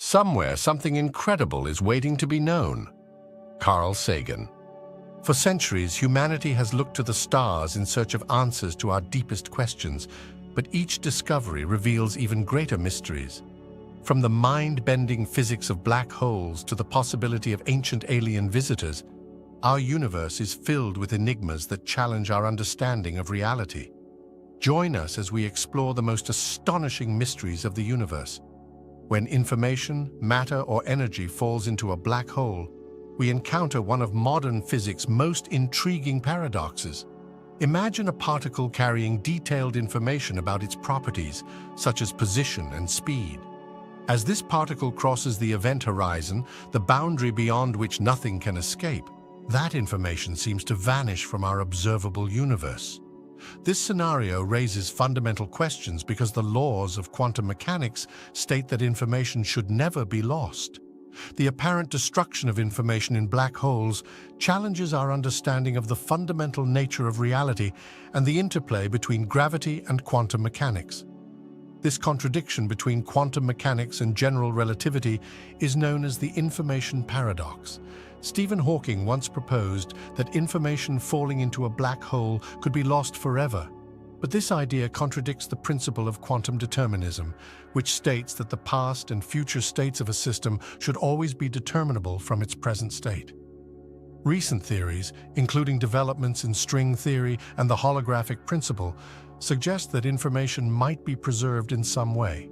Somewhere, something incredible is waiting to be known. Carl Sagan. For centuries, humanity has looked to the stars in search of answers to our deepest questions, but each discovery reveals even greater mysteries. From the mind-bending physics of black holes to the possibility of ancient alien visitors, our universe is filled with enigmas that challenge our understanding of reality. Join us as we explore the most astonishing mysteries of the universe. When information, matter, or energy falls into a black hole, we encounter one of modern physics' most intriguing paradoxes. Imagine a particle carrying detailed information about its properties, such as position and speed. As this particle crosses the event horizon, the boundary beyond which nothing can escape, that information seems to vanish from our observable universe. This scenario raises fundamental questions because the laws of quantum mechanics state that information should never be lost. The apparent destruction of information in black holes challenges our understanding of the fundamental nature of reality and the interplay between gravity and quantum mechanics. This contradiction between quantum mechanics and general relativity is known as the information paradox. Stephen Hawking once proposed that information falling into a black hole could be lost forever. But this idea contradicts the principle of quantum determinism, which states that the past and future states of a system should always be determinable from its present state. Recent theories, including developments in string theory and the holographic principle, suggest that information might be preserved in some way.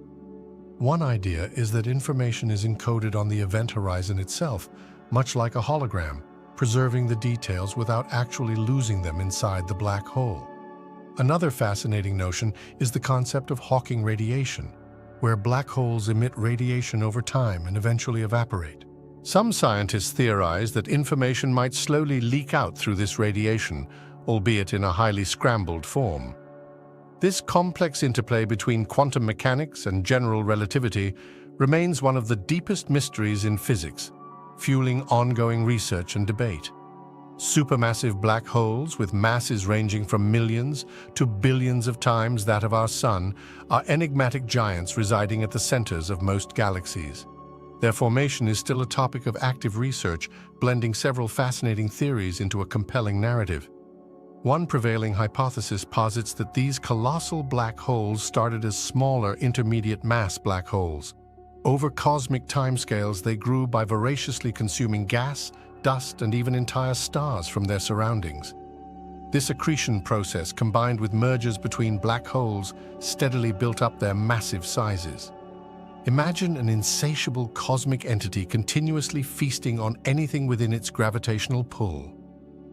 One idea is that information is encoded on the event horizon itself, much like a hologram, preserving the details without actually losing them inside the black hole. Another fascinating notion is the concept of Hawking radiation, where black holes emit radiation over time and eventually evaporate. Some scientists theorize that information might slowly leak out through this radiation, albeit in a highly scrambled form. This complex interplay between quantum mechanics and general relativity remains one of the deepest mysteries in physics, fueling ongoing research and debate. Supermassive black holes, with masses ranging from millions to billions of times that of our Sun, are enigmatic giants residing at the centers of most galaxies. Their formation is still a topic of active research, blending several fascinating theories into a compelling narrative. One prevailing hypothesis posits that these colossal black holes started as smaller intermediate mass black holes. Over cosmic timescales, they grew by voraciously consuming gas, dust, and even entire stars from their surroundings. This accretion process, combined with mergers between black holes, steadily built up their massive sizes. Imagine an insatiable cosmic entity continuously feasting on anything within its gravitational pull.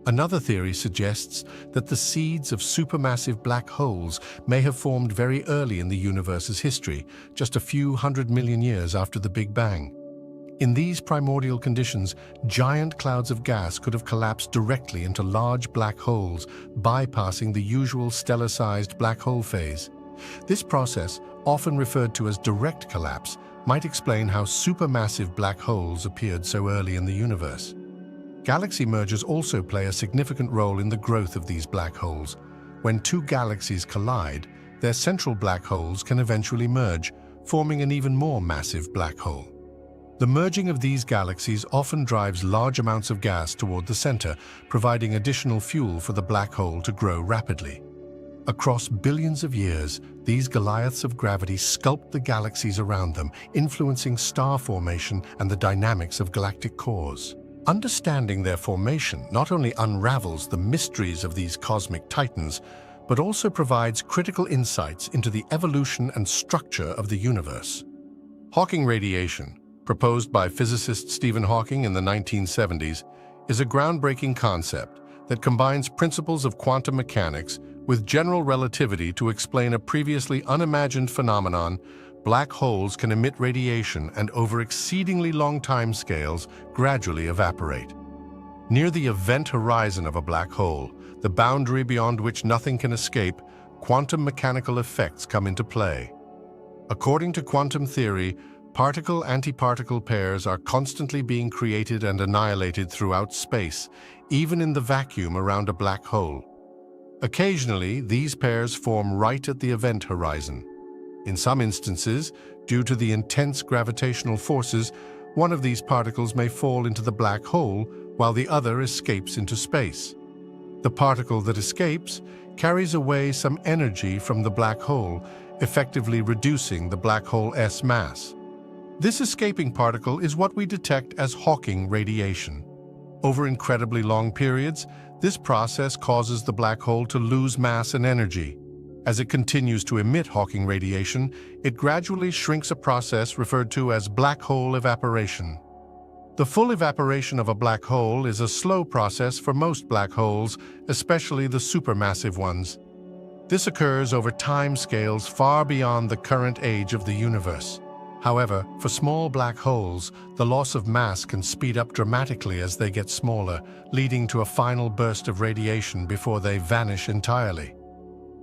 Another theory suggests that the seeds of supermassive black holes may have formed very early in the universe's history, just a few 100 million years after the Big Bang. In these primordial conditions, giant clouds of gas could have collapsed directly into large black holes, bypassing the usual stellar-sized black hole phase. This process, often referred to as direct collapse, might explain how supermassive black holes appeared so early in the universe. Galaxy mergers also play a significant role in the growth of these black holes. When two galaxies collide, their central black holes can eventually merge, forming an even more massive black hole. The merging of these galaxies often drives large amounts of gas toward the center, providing additional fuel for the black hole to grow rapidly. Across billions of years, these Goliaths of gravity sculpt the galaxies around them, influencing star formation and the dynamics of galactic cores. Understanding their formation not only unravels the mysteries of these cosmic titans, but also provides critical insights into the evolution and structure of the universe. Hawking radiation, proposed by physicist Stephen Hawking in the 1970s, is a groundbreaking concept that combines principles of quantum mechanics with general relativity to explain a previously unimagined phenomenon. Black holes can emit radiation and over exceedingly long timescales gradually evaporate. Near the event horizon of a black hole, the boundary beyond which nothing can escape, quantum mechanical effects come into play. According to quantum theory, particle-antiparticle pairs are constantly being created and annihilated throughout space, even in the vacuum around a black hole. Occasionally, these pairs form right at the event horizon. In some instances, due to the intense gravitational forces, one of these particles may fall into the black hole while the other escapes into space. The particle that escapes carries away some energy from the black hole, effectively reducing the black hole's mass. This escaping particle is what we detect as Hawking radiation. Over incredibly long periods, this process causes the black hole to lose mass and energy. As it continues to emit Hawking radiation, it gradually shrinks, a process referred to as black hole evaporation. The full evaporation of a black hole is a slow process for most black holes, especially the supermassive ones. This occurs over time scales far beyond the current age of the universe. However, for small black holes, the loss of mass can speed up dramatically as they get smaller, leading to a final burst of radiation before they vanish entirely.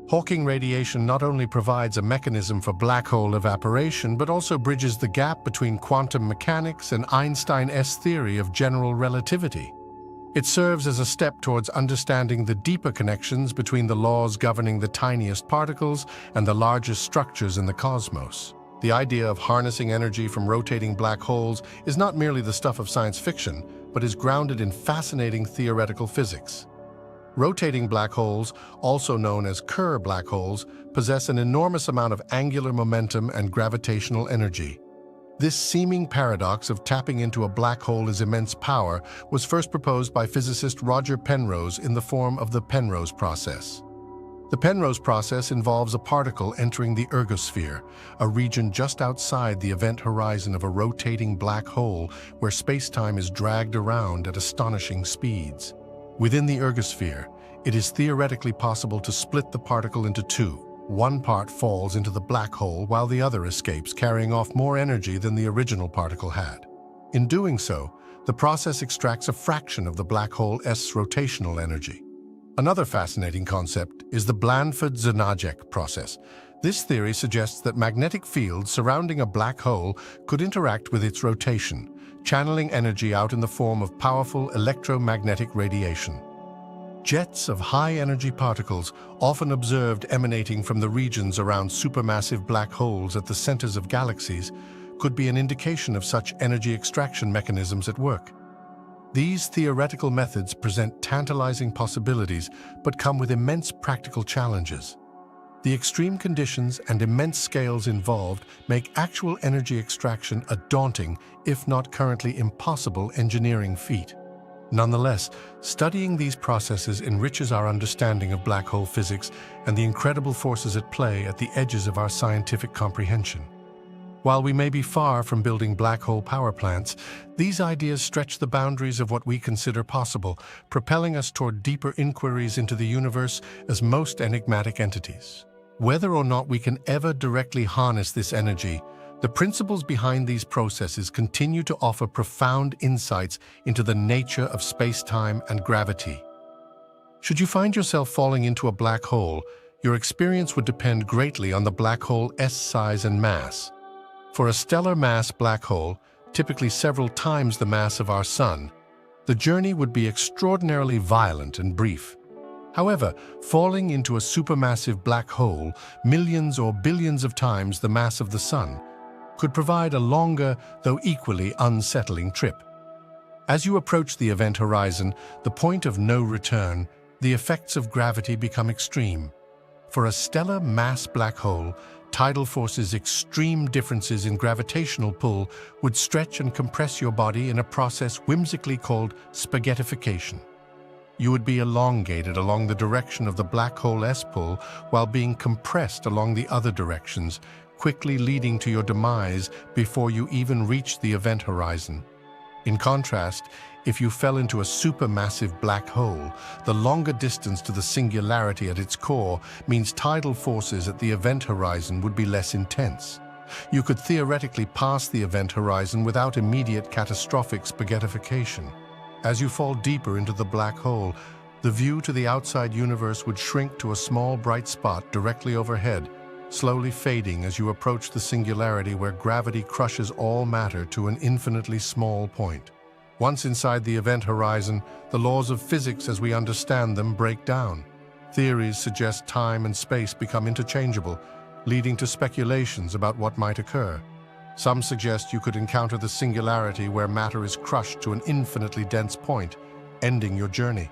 Hawking radiation not only provides a mechanism for black hole evaporation, but also bridges the gap between quantum mechanics and Einstein's theory of general relativity. It serves as a step towards understanding the deeper connections between the laws governing the tiniest particles and the largest structures in the cosmos. The idea of harnessing energy from rotating black holes is not merely the stuff of science fiction, but is grounded in fascinating theoretical physics. Rotating black holes, also known as Kerr black holes, possess an enormous amount of angular momentum and gravitational energy. This seeming paradox of tapping into a black hole's immense power was first proposed by physicist Roger Penrose in the form of the Penrose process. The Penrose process involves a particle entering the ergosphere, a region just outside the event horizon of a rotating black hole where space-time is dragged around at astonishing speeds. Within the ergosphere, it is theoretically possible to split the particle into two. One part falls into the black hole while the other escapes, carrying off more energy than the original particle had. In doing so, the process extracts a fraction of the black hole's rotational energy. Another fascinating concept is the Blandford-Znajek process. This theory suggests that magnetic fields surrounding a black hole could interact with its rotation, channeling energy out in the form of powerful electromagnetic radiation. Jets of high-energy particles, often observed emanating from the regions around supermassive black holes at the centers of galaxies, could be an indication of such energy extraction mechanisms at work. These theoretical methods present tantalizing possibilities, but come with immense practical challenges. The extreme conditions and immense scales involved make actual energy extraction a daunting, if not currently impossible, engineering feat. Nonetheless, studying these processes enriches our understanding of black hole physics and the incredible forces at play at the edges of our scientific comprehension. While we may be far from building black hole power plants, these ideas stretch the boundaries of what we consider possible, propelling us toward deeper inquiries into the universe as most enigmatic entities. Whether or not we can ever directly harness this energy, the principles behind these processes continue to offer profound insights into the nature of space-time and gravity. Should you find yourself falling into a black hole, your experience would depend greatly on the black hole's size and mass. For a stellar mass black hole, typically several times the mass of our Sun, the journey would be extraordinarily violent and brief. However, falling into a supermassive black hole, millions or billions of times the mass of the Sun, could provide a longer, though equally unsettling trip. As you approach the event horizon, the point of no return, the effects of gravity become extreme. For a stellar mass black hole, tidal forces' extreme differences in gravitational pull would stretch and compress your body in a process whimsically called spaghettification. You would be elongated along the direction of the black hole's pull while being compressed along the other directions, quickly leading to your demise before you even reach the event horizon. In contrast, if you fell into a supermassive black hole, the longer distance to the singularity at its core means tidal forces at the event horizon would be less intense. You could theoretically pass the event horizon without immediate catastrophic spaghettification. As you fall deeper into the black hole, the view to the outside universe would shrink to a small bright spot directly overhead, slowly fading as you approach the singularity where gravity crushes all matter to an infinitely small point. Once inside the event horizon, the laws of physics as we understand them break down. Theories suggest time and space become interchangeable, leading to speculations about what might occur. Some suggest you could encounter the singularity where matter is crushed to an infinitely dense point, ending your journey.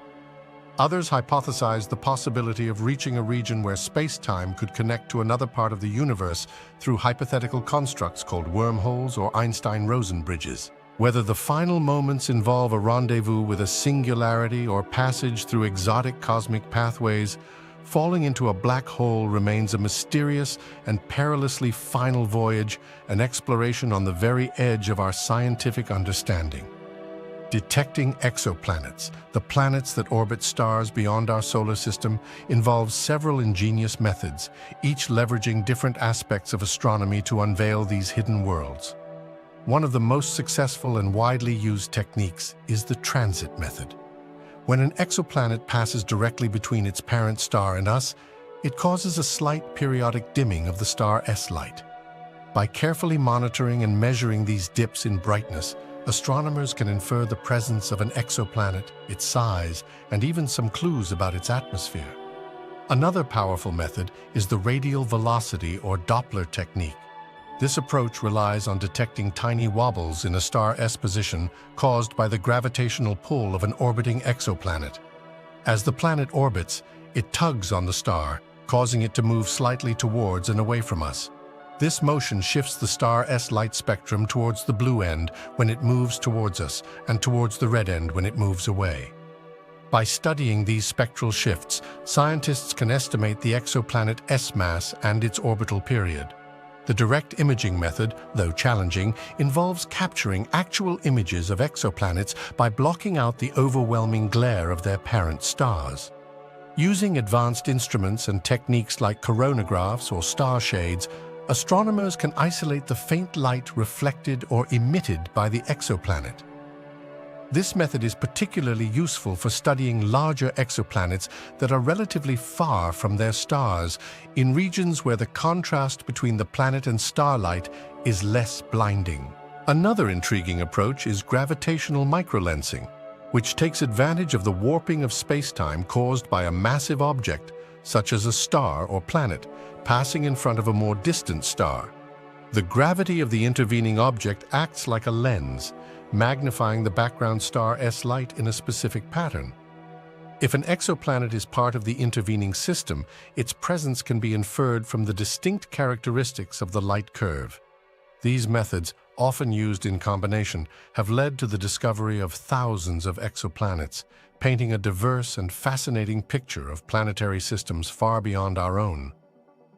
Others hypothesize the possibility of reaching a region where space-time could connect to another part of the universe through hypothetical constructs called wormholes or Einstein-Rosen bridges. Whether the final moments involve a rendezvous with a singularity or passage through exotic cosmic pathways, falling into a black hole remains a mysterious and perilously final voyage, an exploration on the very edge of our scientific understanding. Detecting exoplanets, the planets that orbit stars beyond our solar system, involves several ingenious methods, each leveraging different aspects of astronomy to unveil these hidden worlds. One of the most successful and widely used techniques is the transit method. When an exoplanet passes directly between its parent star and us, it causes a slight periodic dimming of the star S light. By carefully monitoring and measuring these dips in brightness, astronomers can infer the presence of an exoplanet, its size, and even some clues about its atmosphere. Another powerful method is the radial velocity or Doppler technique. This approach relies on detecting tiny wobbles in a star S position caused by the gravitational pull of an orbiting exoplanet. As the planet orbits, it tugs on the star, causing it to move slightly towards and away from us. This motion shifts the star S light spectrum towards the blue end when it moves towards us and towards the red end when it moves away. By studying these spectral shifts, scientists can estimate the exoplanet S mass and its orbital period. The direct imaging method, though challenging, involves capturing actual images of exoplanets by blocking out the overwhelming glare of their parent stars. Using advanced instruments and techniques like coronagraphs or star shades, astronomers can isolate the faint light reflected or emitted by the exoplanet. This method is particularly useful for studying larger exoplanets that are relatively far from their stars, in regions where the contrast between the planet and starlight is less blinding. Another intriguing approach is gravitational microlensing, which takes advantage of the warping of spacetime caused by a massive object, such as a star or planet, passing in front of a more distant star. The gravity of the intervening object acts like a lens, magnifying the background star S light in a specific pattern. If an exoplanet is part of the intervening system, its presence can be inferred from the distinct characteristics of the light curve. These methods, often used in combination, have led to the discovery of thousands of exoplanets, painting a diverse and fascinating picture of planetary systems far beyond our own.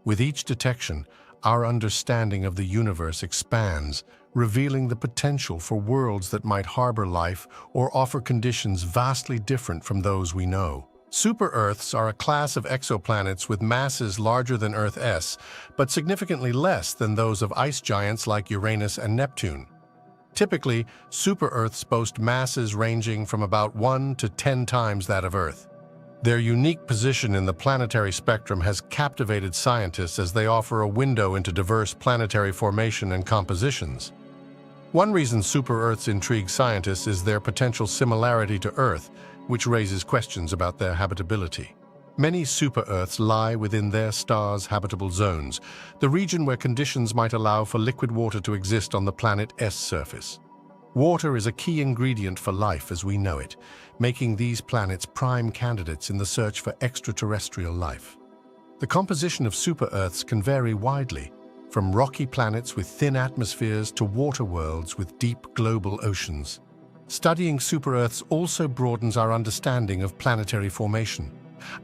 With each detection, our understanding of the universe expands, revealing the potential for worlds that might harbor life or offer conditions vastly different from those we know. Super-Earths are a class of exoplanets with masses larger than Earth S, but significantly less than those of ice giants like Uranus and Neptune. Typically, super-Earths boast masses ranging from about 1 to 10 times that of Earth. Their unique position in the planetary spectrum has captivated scientists as they offer a window into diverse planetary formation and compositions. One reason super-Earths intrigue scientists is their potential similarity to Earth, which raises questions about their habitability. Many super-Earths lie within their stars' habitable zones, the region where conditions might allow for liquid water to exist on the planet S surface. Water is a key ingredient for life as we know it, making these planets prime candidates in the search for extraterrestrial life. The composition of super-Earths can vary widely, from rocky planets with thin atmospheres to water worlds with deep global oceans. Studying super-Earths also broadens our understanding of planetary formation.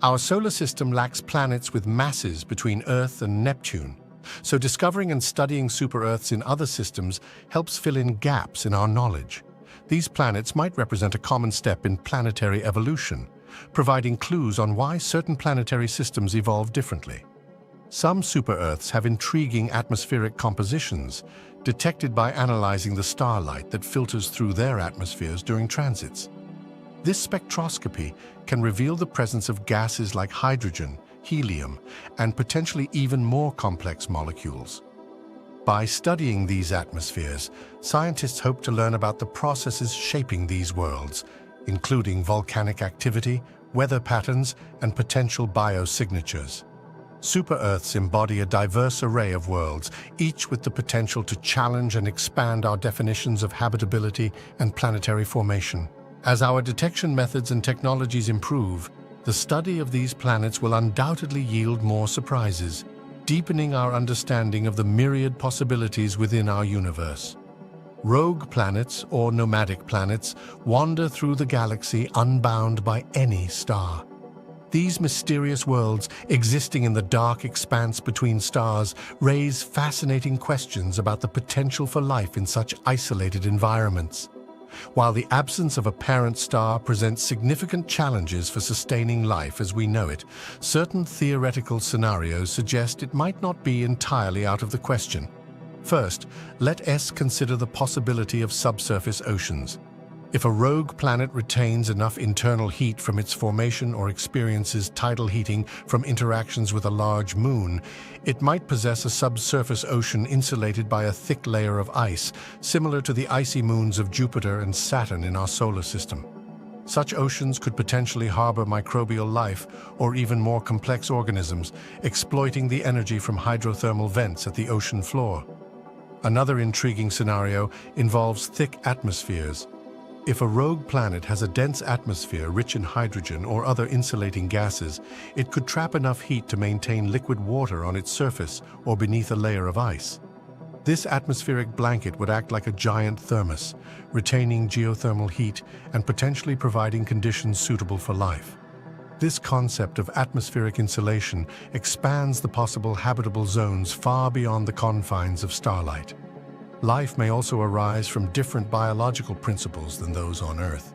Our solar system lacks planets with masses between Earth and Neptune, so discovering and studying super-Earths in other systems helps fill in gaps in our knowledge. These planets might represent a common step in planetary evolution, providing clues on why certain planetary systems evolve differently. Some super-Earths have intriguing atmospheric compositions, detected by analyzing the starlight that filters through their atmospheres during transits. This spectroscopy can reveal the presence of gases like hydrogen, helium, and potentially even more complex molecules. By studying these atmospheres, scientists hope to learn about the processes shaping these worlds, including volcanic activity, weather patterns, and potential biosignatures. Super-Earths embody a diverse array of worlds, each with the potential to challenge and expand our definitions of habitability and planetary formation. As our detection methods and technologies improve, the study of these planets will undoubtedly yield more surprises, deepening our understanding of the myriad possibilities within our universe. Rogue planets, or nomadic planets, wander through the galaxy unbound by any star. These mysterious worlds, existing in the dark expanse between stars, raise fascinating questions about the potential for life in such isolated environments. While the absence of a parent star presents significant challenges for sustaining life as we know it, certain theoretical scenarios suggest it might not be entirely out of the question. First, let us consider the possibility of subsurface oceans. If a rogue planet retains enough internal heat from its formation or experiences tidal heating from interactions with a large moon, it might possess a subsurface ocean insulated by a thick layer of ice, similar to the icy moons of Jupiter and Saturn in our solar system. Such oceans could potentially harbor microbial life or even more complex organisms, exploiting the energy from hydrothermal vents at the ocean floor. Another intriguing scenario involves thick atmospheres. If a rogue planet has a dense atmosphere rich in hydrogen or other insulating gases, it could trap enough heat to maintain liquid water on its surface or beneath a layer of ice. This atmospheric blanket would act like a giant thermos, retaining geothermal heat and potentially providing conditions suitable for life. This concept of atmospheric insulation expands the possible habitable zones far beyond the confines of starlight. Life may also arise from different biological principles than those on Earth.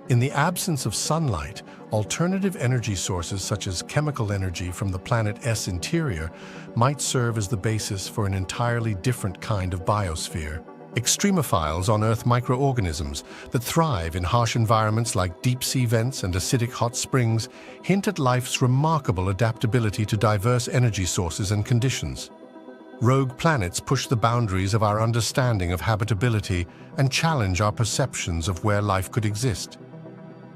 In the absence of sunlight, alternative energy sources such as chemical energy from the planet's interior might serve as the basis for an entirely different kind of biosphere. Extremophiles on Earth microorganisms that thrive in harsh environments like deep-sea vents and acidic hot springs hint at life's remarkable adaptability to diverse energy sources and conditions. Rogue planets push the boundaries of our understanding of habitability and challenge our perceptions of where life could exist.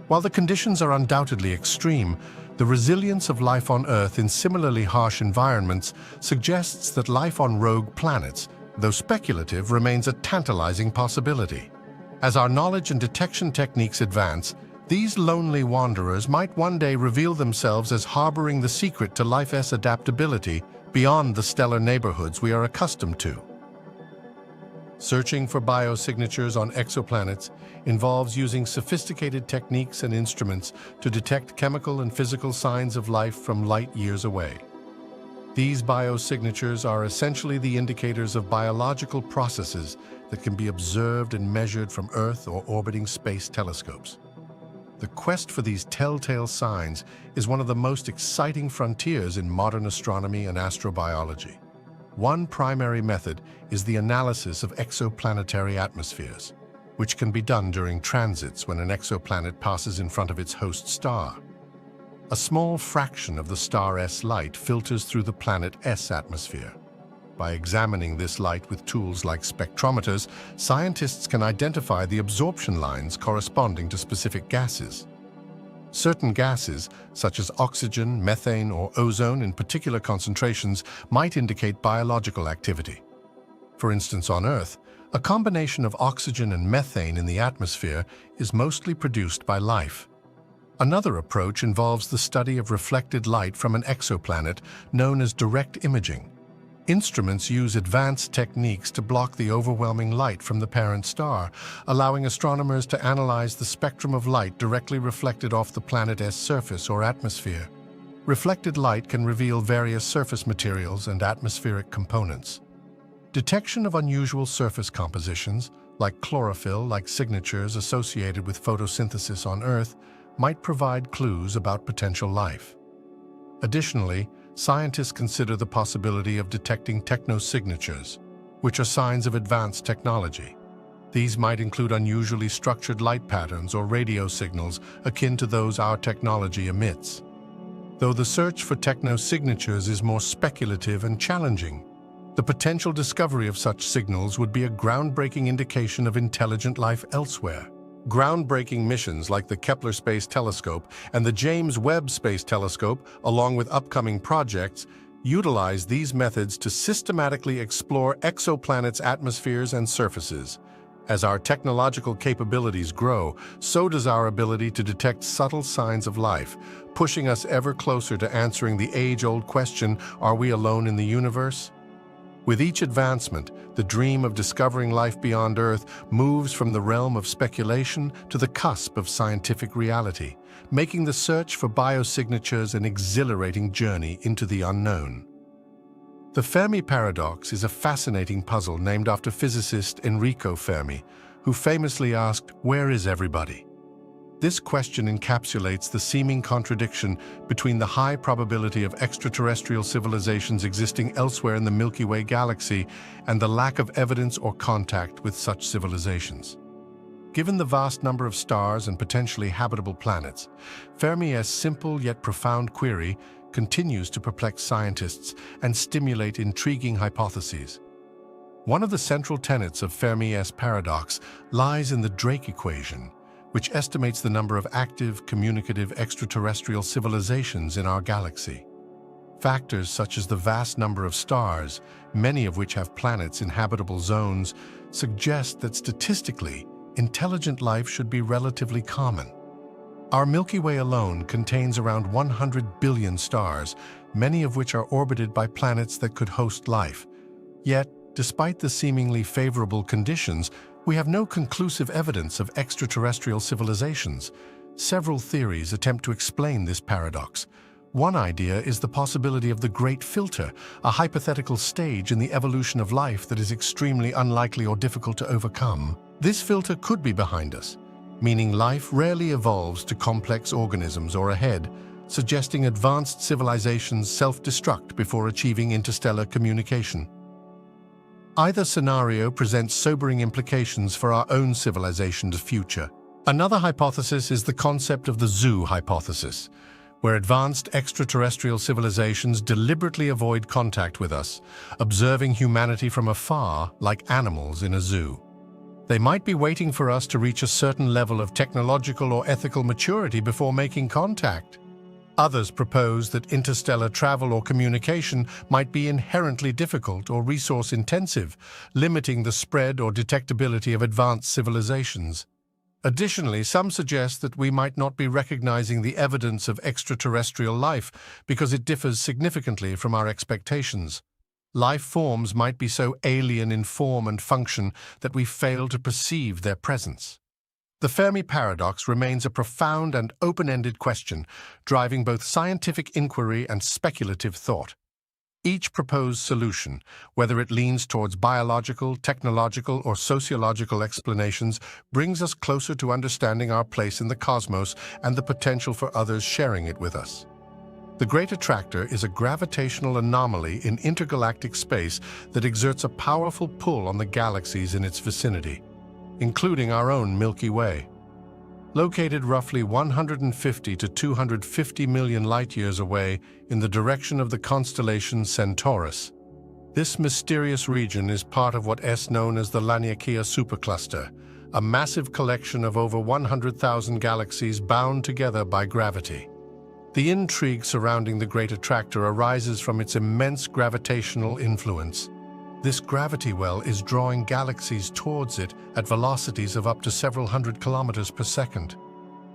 While the conditions are undoubtedly extreme, the resilience of life on Earth in similarly harsh environments suggests that life on rogue planets, though speculative, remains a tantalizing possibility. As our knowledge and detection techniques advance, these lonely wanderers might one day reveal themselves as harboring the secret to life's adaptability beyond the stellar neighborhoods we are accustomed to. Searching for biosignatures on exoplanets involves using sophisticated techniques and instruments to detect chemical and physical signs of life from light years away. These biosignatures are essentially the indicators of biological processes that can be observed and measured from Earth or orbiting space telescopes. The quest for these telltale signs is one of the most exciting frontiers in modern astronomy and astrobiology. One primary method is the analysis of exoplanetary atmospheres, which can be done during transits when an exoplanet passes in front of its host star. A small fraction of the star's light filters through the planet's atmosphere. By examining this light with tools like spectrometers, scientists can identify the absorption lines corresponding to specific gases. Certain gases, such as oxygen, methane, or ozone in particular concentrations, might indicate biological activity. For instance, on Earth, a combination of oxygen and methane in the atmosphere is mostly produced by life. Another approach involves the study of reflected light from an exoplanet known as direct imaging. Instruments use advanced techniques to block the overwhelming light from the parent star, allowing astronomers to analyze the spectrum of light directly reflected off the planet's surface or atmosphere. Reflected light can reveal various surface materials and atmospheric components. Detection of unusual surface compositions, like chlorophyll-like signatures associated with photosynthesis on Earth, might provide clues about potential life. Additionally, scientists consider the possibility of detecting technosignatures, which are signs of advanced technology. These might include unusually structured light patterns or radio signals akin to those our technology emits. Though the search for technosignatures is more speculative and challenging, the potential discovery of such signals would be a groundbreaking indication of intelligent life elsewhere. Groundbreaking missions like the Kepler Space Telescope and the James Webb Space Telescope, along with upcoming projects, utilize these methods to systematically explore exoplanets' atmospheres and surfaces. As our technological capabilities grow, so does our ability to detect subtle signs of life, pushing us ever closer to answering the age-old question, are we alone in the universe? With each advancement, the dream of discovering life beyond Earth moves from the realm of speculation to the cusp of scientific reality, making the search for biosignatures an exhilarating journey into the unknown. The Fermi paradox is a fascinating puzzle named after physicist Enrico Fermi, who famously asked, "Where is everybody?" This question encapsulates the seeming contradiction between the high probability of extraterrestrial civilizations existing elsewhere in the Milky Way galaxy and the lack of evidence or contact with such civilizations. Given the vast number of stars and potentially habitable planets, Fermi's simple yet profound query continues to perplex scientists and stimulate intriguing hypotheses. One of the central tenets of Fermi's paradox lies in the Drake equation, which estimates the number of active, communicative extraterrestrial civilizations in our galaxy. Factors such as the vast number of stars, many of which have planets in habitable zones, suggest that statistically, intelligent life should be relatively common. Our Milky Way alone contains around 100 billion stars, many of which are orbited by planets that could host life. Yet, despite the seemingly favorable conditions, we have no conclusive evidence of extraterrestrial civilizations. Several theories attempt to explain this paradox. One idea is the possibility of the Great Filter, a hypothetical stage in the evolution of life that is extremely unlikely or difficult to overcome. This filter could be behind us, meaning life rarely evolves to complex organisms or ahead, suggesting advanced civilizations self-destruct before achieving interstellar communication. Either scenario presents sobering implications for our own civilization's future. Another hypothesis is the concept of the zoo hypothesis, where advanced extraterrestrial civilizations deliberately avoid contact with us, observing humanity from afar like animals in a zoo. They might be waiting for us to reach a certain level of technological or ethical maturity before making contact. Others propose that interstellar travel or communication might be inherently difficult or resource-intensive, limiting the spread or detectability of advanced civilizations. Additionally, some suggest that we might not be recognizing the evidence of extraterrestrial life because it differs significantly from our expectations. Life forms might be so alien in form and function that we fail to perceive their presence. The Fermi paradox remains a profound and open-ended question, driving both scientific inquiry and speculative thought. Each proposed solution, whether it leans towards biological, technological, or sociological explanations, brings us closer to understanding our place in the cosmos and the potential for others sharing it with us. The Great Attractor is a gravitational anomaly in intergalactic space that exerts a powerful pull on the galaxies in its vicinity, including our own Milky Way. Located roughly 150 to 250 million light-years away in the direction of the constellation Centaurus, this mysterious region is part of what is known as the Laniakea supercluster, a massive collection of over 100,000 galaxies bound together by gravity. The intrigue surrounding the Great Attractor arises from its immense gravitational influence. This gravity well is drawing galaxies towards it at velocities of up to several hundred kilometers per second.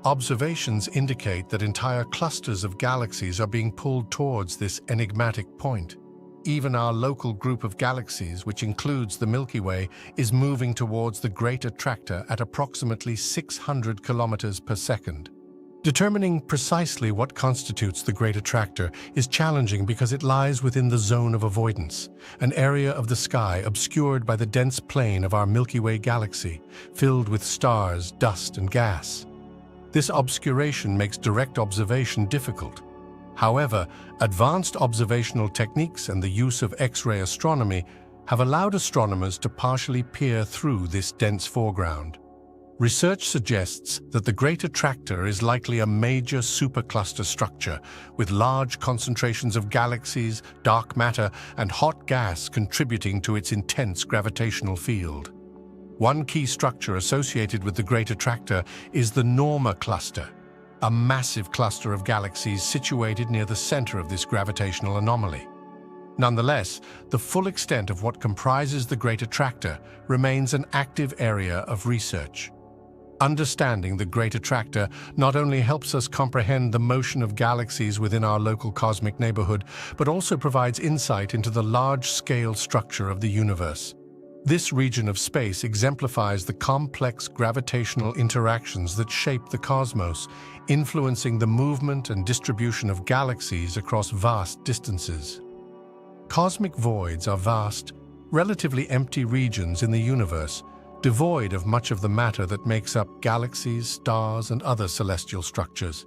Observations indicate that entire clusters of galaxies are being pulled towards this enigmatic point. Even our local group of galaxies, which includes the Milky Way, is moving towards the Great Attractor at approximately 600 kilometers per second. Determining precisely what constitutes the Great Attractor is challenging because it lies within the zone of avoidance, an area of the sky obscured by the dense plane of our Milky Way galaxy, filled with stars, dust, and gas. This obscuration makes direct observation difficult. However, advanced observational techniques and the use of X-ray astronomy have allowed astronomers to partially peer through this dense foreground. Research suggests that the Great Attractor is likely a major supercluster structure with large concentrations of galaxies, dark matter, and hot gas contributing to its intense gravitational field. One key structure associated with the Great Attractor is the Norma cluster, a massive cluster of galaxies situated near the center of this gravitational anomaly. Nonetheless, the full extent of what comprises the Great Attractor remains an active area of research. Understanding the Great Attractor not only helps us comprehend the motion of galaxies within our local cosmic neighborhood, but also provides insight into the large-scale structure of the universe. This region of space exemplifies the complex gravitational interactions that shape the cosmos, influencing the movement and distribution of galaxies across vast distances. Cosmic voids are vast, relatively empty regions in the universe, devoid of much of the matter that makes up galaxies, stars, and other celestial structures.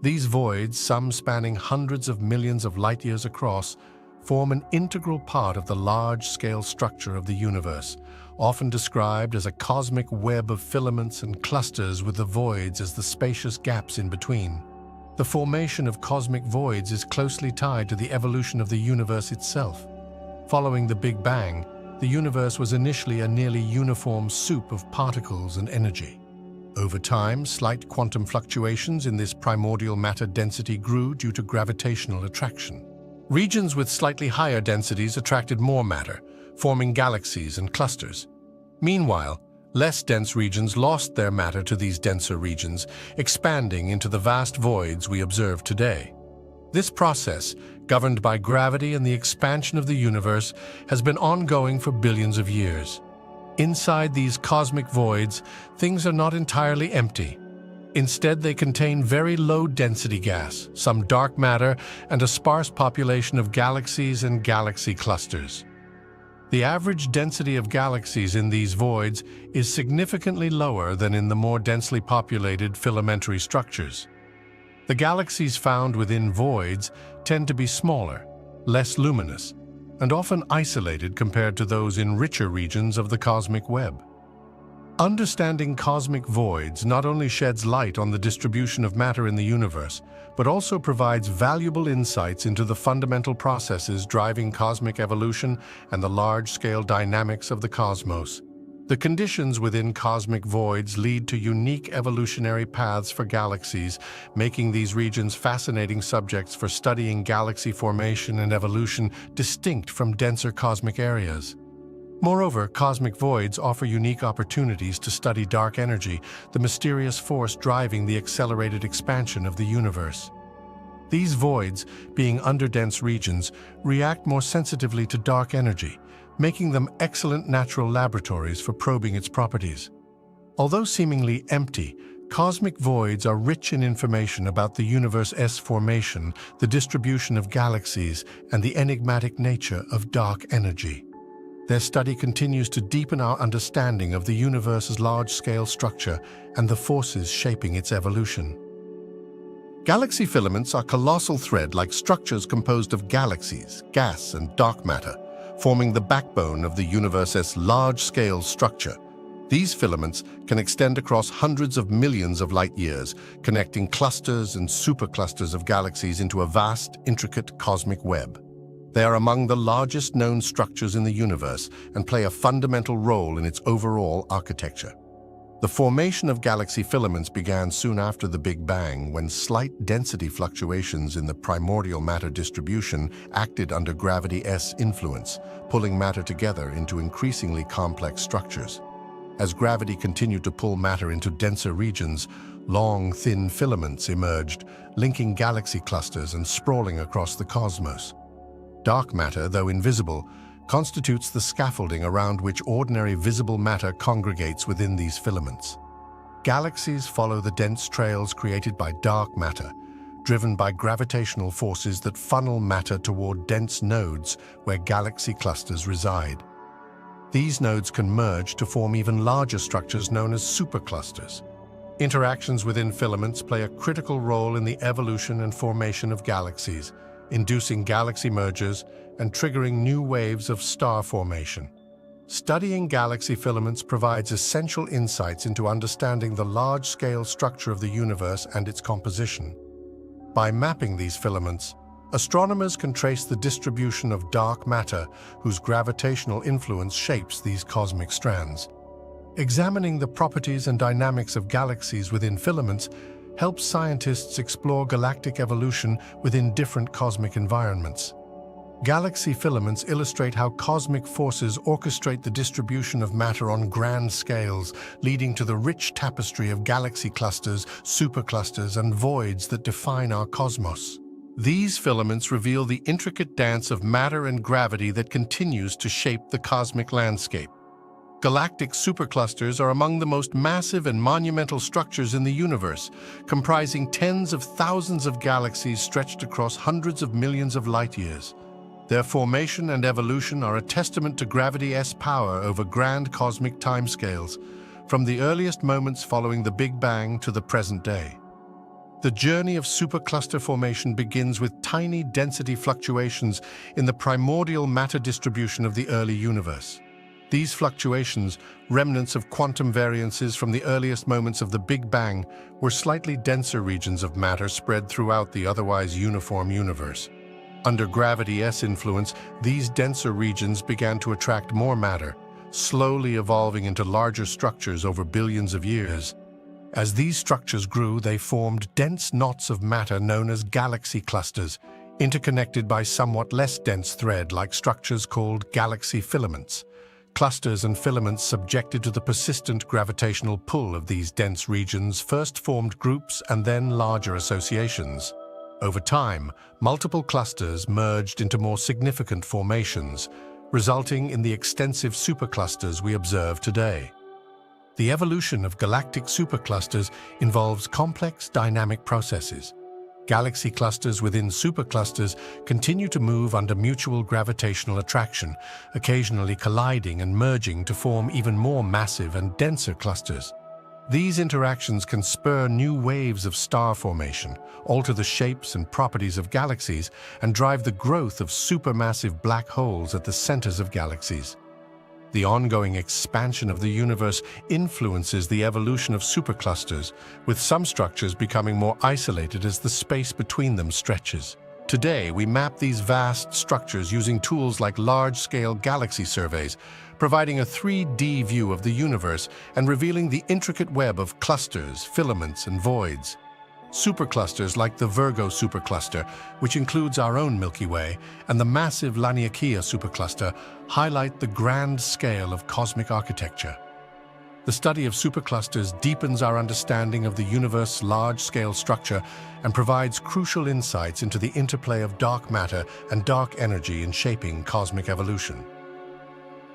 These voids, some spanning hundreds of millions of light-years across, form an integral part of the large-scale structure of the universe, often described as a cosmic web of filaments and clusters with the voids as the spacious gaps in between. The formation of cosmic voids is closely tied to the evolution of the universe itself. Following the Big Bang, the universe was initially a nearly uniform soup of particles and energy. Over time, slight quantum fluctuations in this primordial matter density grew due to gravitational attraction. Regions with slightly higher densities attracted more matter, forming galaxies and clusters. Meanwhile, less dense regions lost their matter to these denser regions, expanding into the vast voids we observe today. This process, governed by gravity and the expansion of the universe, has been ongoing for billions of years. Inside these cosmic voids, things are not entirely empty. Instead, they contain very low-density gas, some dark matter, and a sparse population of galaxies and galaxy clusters. The average density of galaxies in these voids is significantly lower than in the more densely populated filamentary structures. The galaxies found within voids tend to be smaller, less luminous, and often isolated compared to those in richer regions of the cosmic web. Understanding cosmic voids not only sheds light on the distribution of matter in the universe, but also provides valuable insights into the fundamental processes driving cosmic evolution and the large-scale dynamics of the cosmos. The conditions within cosmic voids lead to unique evolutionary paths for galaxies, making these regions fascinating subjects for studying galaxy formation and evolution distinct from denser cosmic areas. Moreover, cosmic voids offer unique opportunities to study dark energy, the mysterious force driving the accelerated expansion of the universe. These voids, being underdense regions, react more sensitively to dark energy, making them excellent natural laboratories for probing its properties. Although seemingly empty, cosmic voids are rich in information about the universe's formation, the distribution of galaxies, and the enigmatic nature of dark energy. Their study continues to deepen our understanding of the universe's large-scale structure and the forces shaping its evolution. Galaxy filaments are colossal thread-like structures composed of galaxies, gas, and dark matter, forming the backbone of the universe's large-scale structure. These filaments can extend across hundreds of millions of light-years, connecting clusters and superclusters of galaxies into a vast, intricate cosmic web. They are among the largest known structures in the universe and play a fundamental role in its overall architecture. The formation of galaxy filaments began soon after the Big Bang, when slight density fluctuations in the primordial matter distribution acted under gravity's influence, pulling matter together into increasingly complex structures. As gravity continued to pull matter into denser regions, long, thin filaments emerged, linking galaxy clusters and sprawling across the cosmos. Dark matter, though invisible, constitutes the scaffolding around which ordinary visible matter congregates within these filaments. Galaxies follow the dense trails created by dark matter, driven by gravitational forces that funnel matter toward dense nodes where galaxy clusters reside. These nodes can merge to form even larger structures known as superclusters. Interactions within filaments play a critical role in the evolution and formation of galaxies, inducing galaxy mergers and triggering new waves of star formation. Studying galaxy filaments provides essential insights into understanding the large-scale structure of the universe and its composition. By mapping these filaments, astronomers can trace the distribution of dark matter whose gravitational influence shapes these cosmic strands. Examining the properties and dynamics of galaxies within filaments helps scientists explore galactic evolution within different cosmic environments. Galaxy filaments illustrate how cosmic forces orchestrate the distribution of matter on grand scales, leading to the rich tapestry of galaxy clusters, superclusters, and voids that define our cosmos. These filaments reveal the intricate dance of matter and gravity that continues to shape the cosmic landscape. Galactic superclusters are among the most massive and monumental structures in the universe, comprising tens of thousands of galaxies stretched across hundreds of millions of light-years. Their formation and evolution are a testament to gravity's power over grand cosmic timescales, from the earliest moments following the Big Bang to the present day. The journey of supercluster formation begins with tiny density fluctuations in the primordial matter distribution of the early universe. These fluctuations, remnants of quantum variances from the earliest moments of the Big Bang, were slightly denser regions of matter spread throughout the otherwise uniform universe. Under gravity's influence, these denser regions began to attract more matter, slowly evolving into larger structures over billions of years. As these structures grew, they formed dense knots of matter known as galaxy clusters, interconnected by somewhat less dense thread-like structures called galaxy filaments. Clusters and filaments subjected to the persistent gravitational pull of these dense regions first formed groups and then larger associations. Over time, multiple clusters merged into more significant formations, resulting in the extensive superclusters we observe today. The evolution of galactic superclusters involves complex dynamic processes. Galaxy clusters within superclusters continue to move under mutual gravitational attraction, occasionally colliding and merging to form even more massive and denser clusters. These interactions can spur new waves of star formation, alter the shapes and properties of galaxies, and drive the growth of supermassive black holes at the centers of galaxies. The ongoing expansion of the universe influences the evolution of superclusters, with some structures becoming more isolated as the space between them stretches. Today, we map these vast structures using tools like large-scale galaxy surveys, providing a 3D view of the universe and revealing the intricate web of clusters, filaments, and voids. Superclusters like the Virgo supercluster, which includes our own Milky Way, and the massive Laniakea supercluster highlight the grand scale of cosmic architecture. The study of superclusters deepens our understanding of the universe's large-scale structure and provides crucial insights into the interplay of dark matter and dark energy in shaping cosmic evolution.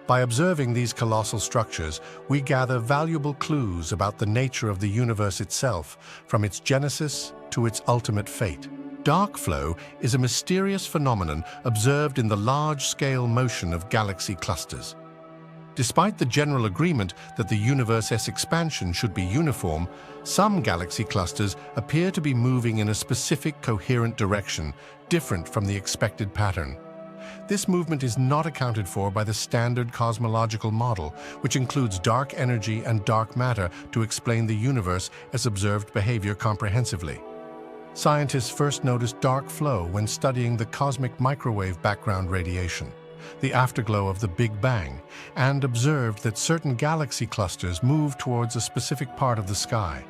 By observing these colossal structures, we gather valuable clues about the nature of the universe itself, from its genesis to its ultimate fate. Dark flow is a mysterious phenomenon observed in the large-scale motion of galaxy clusters. Despite the general agreement that the universe's expansion should be uniform, some galaxy clusters appear to be moving in a specific coherent direction, different from the expected pattern. This movement is not accounted for by the standard cosmological model, which includes dark energy and dark matter to explain the universe as observed behavior comprehensively. Scientists first noticed dark flow when studying the cosmic microwave background radiation, the afterglow of the Big Bang, and observed that certain galaxy clusters moved towards a specific part of the sky.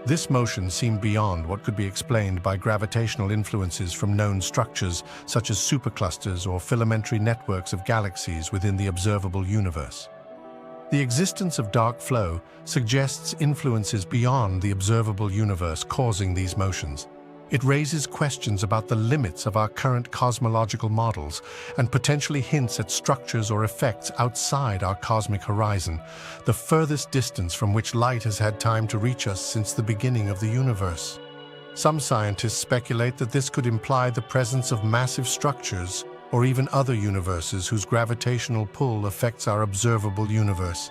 This motion seemed beyond what could be explained by gravitational influences from known structures such as superclusters or filamentary networks of galaxies within the observable universe. The existence of dark flow suggests influences beyond the observable universe causing these motions. It raises questions about the limits of our current cosmological models and potentially hints at structures or effects outside our cosmic horizon, the furthest distance from which light has had time to reach us since the beginning of the universe. Some scientists speculate that this could imply the presence of massive structures or even other universes whose gravitational pull affects our observable universe.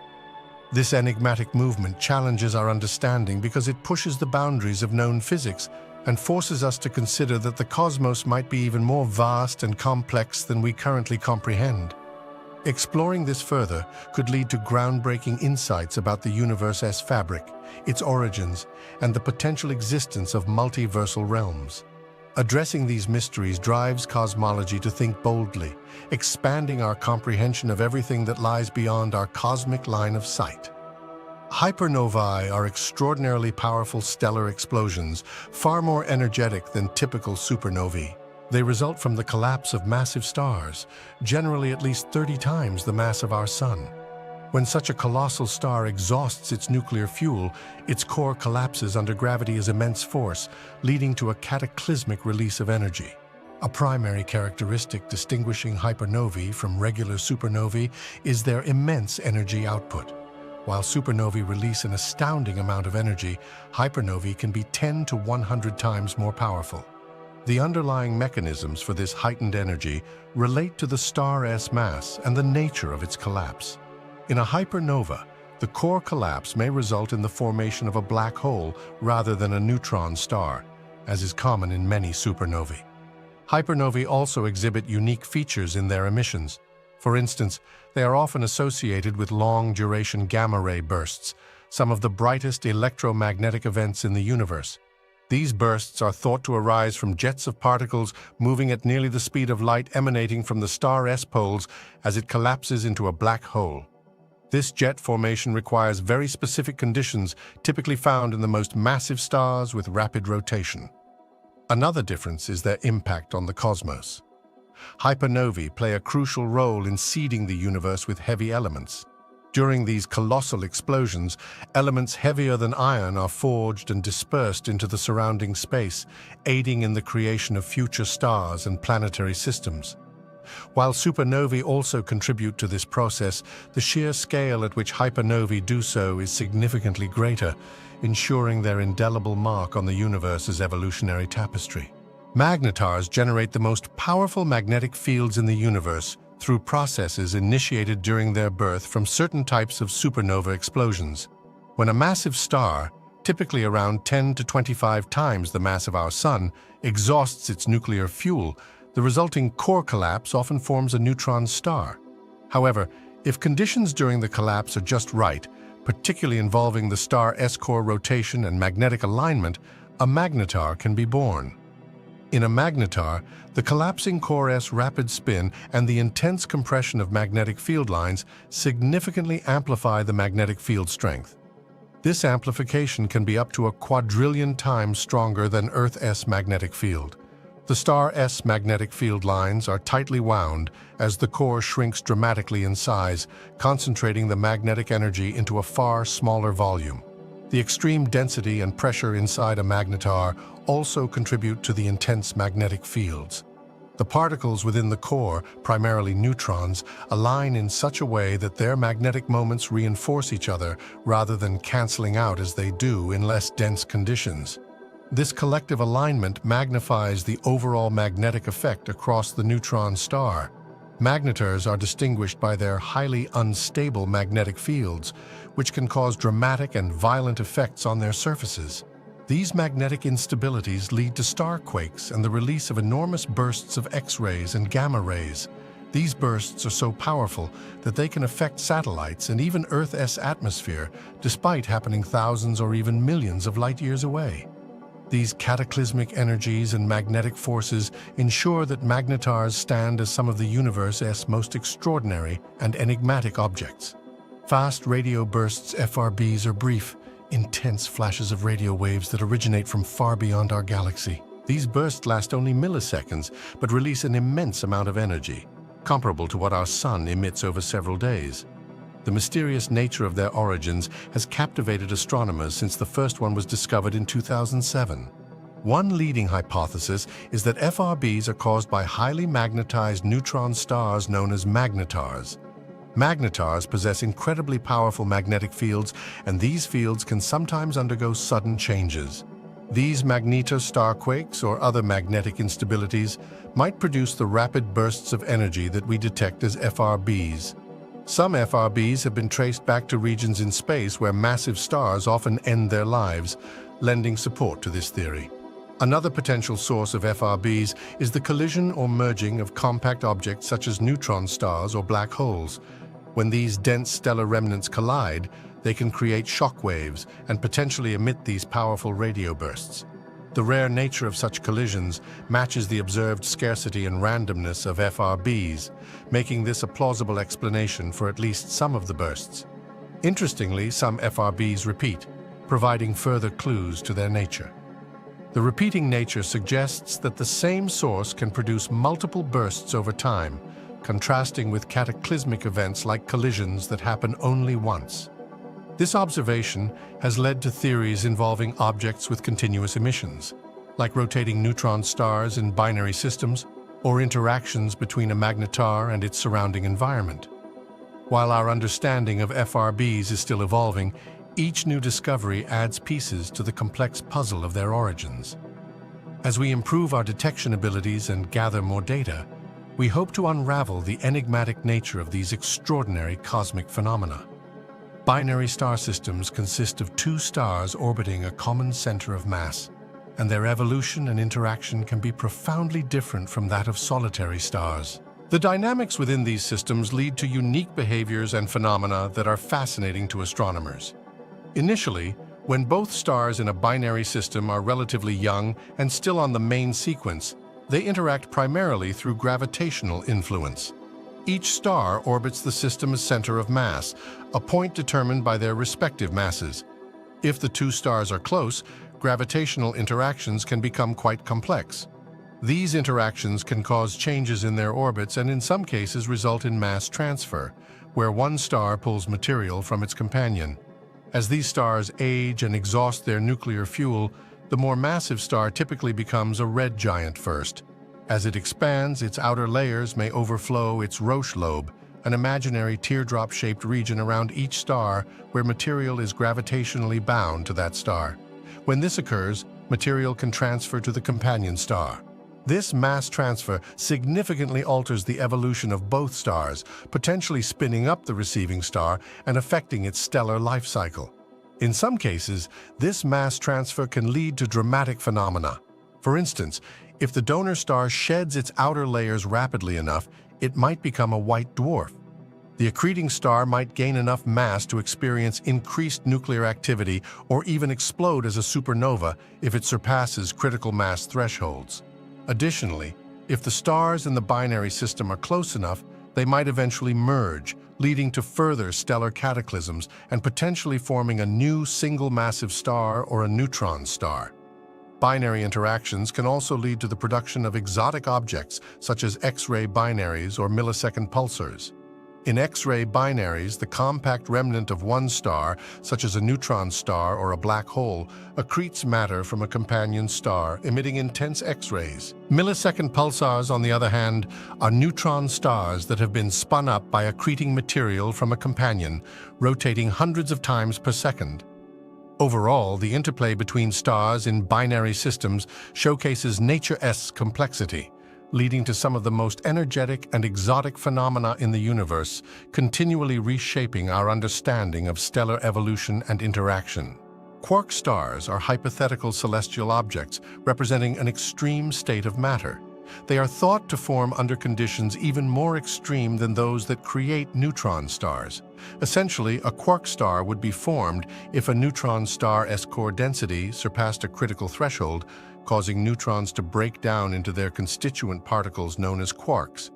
This enigmatic movement challenges our understanding because it pushes the boundaries of known physics and forces us to consider that the cosmos might be even more vast and complex than we currently comprehend. Exploring this further could lead to groundbreaking insights about the universe's fabric, its origins, and the potential existence of multiversal realms. Addressing these mysteries drives cosmology to think boldly, expanding our comprehension of everything that lies beyond our cosmic line of sight. Hypernovae are extraordinarily powerful stellar explosions, far more energetic than typical supernovae. They result from the collapse of massive stars, generally at least 30 times the mass of our Sun. When such a colossal star exhausts its nuclear fuel, its core collapses under gravity's immense force, leading to a cataclysmic release of energy. A primary characteristic distinguishing hypernovae from regular supernovae is their immense energy output. While supernovae release an astounding amount of energy, hypernovae can be 10 to 100 times more powerful. The underlying mechanisms for this heightened energy relate to the star's mass and the nature of its collapse. In a hypernova, the core collapse may result in the formation of a black hole rather than a neutron star, as is common in many supernovae. Hypernovae also exhibit unique features in their emissions. For instance, they are often associated with long-duration gamma-ray bursts, some of the brightest electromagnetic events in the universe. These bursts are thought to arise from jets of particles moving at nearly the speed of light emanating from the star's poles as it collapses into a black hole. This jet formation requires very specific conditions typically found in the most massive stars with rapid rotation. Another difference is their impact on the cosmos. Hypernovae play a crucial role in seeding the universe with heavy elements. During these colossal explosions, elements heavier than iron are forged and dispersed into the surrounding space, aiding in the creation of future stars and planetary systems. While supernovae also contribute to this process, the sheer scale at which hypernovae do so is significantly greater, ensuring their indelible mark on the universe's evolutionary tapestry. Magnetars generate the most powerful magnetic fields in the universe through processes initiated during their birth from certain types of supernova explosions. When a massive star, typically around 10 to 25 times the mass of our Sun, exhausts its nuclear fuel, the resulting core collapse often forms a neutron star. However, if conditions during the collapse are just right, particularly involving the star's core rotation and magnetic alignment, a magnetar can be born. In a magnetar, the collapsing core's rapid spin and the intense compression of magnetic field lines significantly amplify the magnetic field strength. This amplification can be up to a quadrillion times stronger than Earth's magnetic field. The star's magnetic field lines are tightly wound as the core shrinks dramatically in size, concentrating the magnetic energy into a far smaller volume. The extreme density and pressure inside a magnetar also contribute to the intense magnetic fields. The particles within the core, primarily neutrons, align in such a way that their magnetic moments reinforce each other rather than canceling out as they do in less dense conditions. This collective alignment magnifies the overall magnetic effect across the neutron star. Magnetars are distinguished by their highly unstable magnetic fields, which can cause dramatic and violent effects on their surfaces. These magnetic instabilities lead to starquakes and the release of enormous bursts of X-rays and gamma rays. These bursts are so powerful that they can affect satellites and even Earth's atmosphere, despite happening thousands or even millions of light years away. These cataclysmic energies and magnetic forces ensure that magnetars stand as some of the universe's most extraordinary and enigmatic objects. Fast radio bursts, FRBs, are brief, intense flashes of radio waves that originate from far beyond our galaxy. These bursts last only milliseconds, but release an immense amount of energy, comparable to what our Sun emits over several days. The mysterious nature of their origins has captivated astronomers since the first one was discovered in 2007. One leading hypothesis is that FRBs are caused by highly magnetized neutron stars known as magnetars. Magnetars possess incredibly powerful magnetic fields, and these fields can sometimes undergo sudden changes. These magnetar starquakes or other magnetic instabilities might produce the rapid bursts of energy that we detect as FRBs. Some FRBs have been traced back to regions in space where massive stars often end their lives, lending support to this theory. Another potential source of FRBs is the collision or merging of compact objects such as neutron stars or black holes. When these dense stellar remnants collide, they can create shock waves and potentially emit these powerful radio bursts. The rare nature of such collisions matches the observed scarcity and randomness of FRBs, making this a plausible explanation for at least some of the bursts. Interestingly, some FRBs repeat, providing further clues to their nature. The repeating nature suggests that the same source can produce multiple bursts over time, contrasting with cataclysmic events like collisions that happen only once. This observation has led to theories involving objects with continuous emissions, like rotating neutron stars in binary systems or interactions between a magnetar and its surrounding environment. While our understanding of FRBs is still evolving, each new discovery adds pieces to the complex puzzle of their origins. As we improve our detection abilities and gather more data, we hope to unravel the enigmatic nature of these extraordinary cosmic phenomena. Binary star systems consist of two stars orbiting a common center of mass, and their evolution and interaction can be profoundly different from that of solitary stars. The dynamics within these systems lead to unique behaviors and phenomena that are fascinating to astronomers. Initially, when both stars in a binary system are relatively young and still on the main sequence, they interact primarily through gravitational influence. Each star orbits the system's center of mass, a point determined by their respective masses. If the two stars are close, gravitational interactions can become quite complex. These interactions can cause changes in their orbits and in some cases result in mass transfer, where one star pulls material from its companion. As these stars age and exhaust their nuclear fuel, the more massive star typically becomes a red giant first. As it expands, its outer layers may overflow its Roche lobe, an imaginary teardrop-shaped region around each star where material is gravitationally bound to that star. When this occurs, material can transfer to the companion star. This mass transfer significantly alters the evolution of both stars, potentially spinning up the receiving star and affecting its stellar life cycle. In some cases, this mass transfer can lead to dramatic phenomena. For instance, if the donor star sheds its outer layers rapidly enough, it might become a white dwarf. The accreting star might gain enough mass to experience increased nuclear activity or even explode as a supernova if it surpasses critical mass thresholds. Additionally, if the stars in the binary system are close enough, they might eventually merge, leading to further stellar cataclysms and potentially forming a new single massive star or a neutron star. Binary interactions can also lead to the production of exotic objects such as X-ray binaries or millisecond pulsars. In X-ray binaries, the compact remnant of one star, such as a neutron star or a black hole, accretes matter from a companion star, emitting intense X-rays. Millisecond pulsars, on the other hand, are neutron stars that have been spun up by accreting material from a companion, rotating hundreds of times per second. Overall, the interplay between stars in binary systems showcases nature's complexity, leading to some of the most energetic and exotic phenomena in the universe, continually reshaping our understanding of stellar evolution and interaction. Quark stars are hypothetical celestial objects representing an extreme state of matter. They are thought to form under conditions even more extreme than those that create neutron stars. Essentially, a quark star would be formed if a neutron star's core density surpassed a critical threshold, causing neutrons to break down into their constituent particles known as quarks.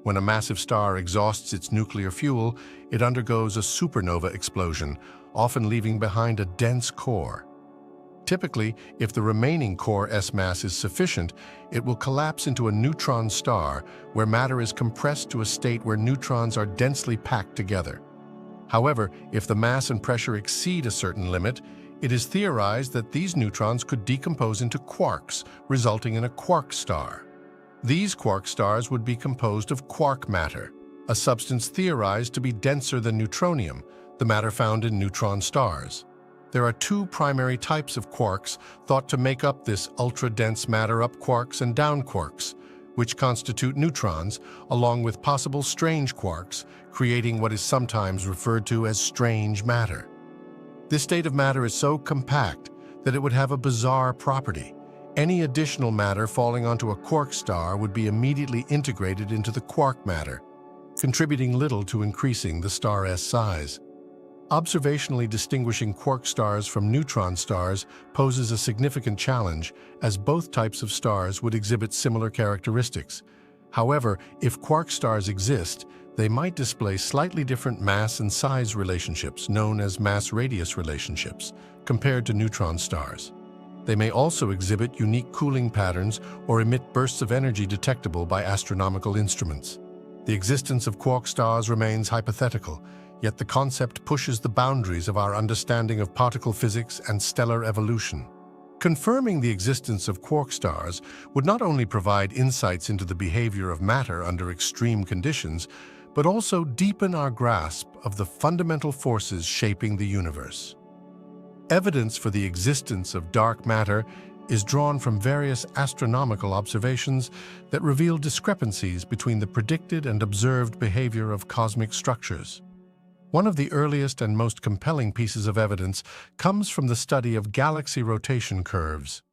When a massive star exhausts its nuclear fuel, it undergoes a supernova explosion, often leaving behind a dense core. Typically, if the remaining core's mass is sufficient, it will collapse into a neutron star, where matter is compressed to a state where neutrons are densely packed together. However, if the mass and pressure exceed a certain limit, it is theorized that these neutrons could decompose into quarks, resulting in a quark star. These quark stars would be composed of quark matter, a substance theorized to be denser than neutronium, the matter found in neutron stars. There are two primary types of quarks thought to make up this ultra-dense matter: up quarks and down quarks, which constitute neutrons, along with possible strange quarks, creating what is sometimes referred to as strange matter. This state of matter is so compact that it would have a bizarre property. Any additional matter falling onto a quark star would be immediately integrated into the quark matter, contributing little to increasing the star's size. Observationally distinguishing quark stars from neutron stars poses a significant challenge, as both types of stars would exhibit similar characteristics. However, if quark stars exist, they might display slightly different mass and size relationships known as mass-radius relationships compared to neutron stars. They may also exhibit unique cooling patterns or emit bursts of energy detectable by astronomical instruments. The existence of quark stars remains hypothetical, yet the concept pushes the boundaries of our understanding of particle physics and stellar evolution. Confirming the existence of quark stars would not only provide insights into the behavior of matter under extreme conditions, but also deepen our grasp of the fundamental forces shaping the universe. Evidence for the existence of dark matter is drawn from various astronomical observations that reveal discrepancies between the predicted and observed behavior of cosmic structures. One of the earliest and most compelling pieces of evidence comes from the study of galaxy rotation curves.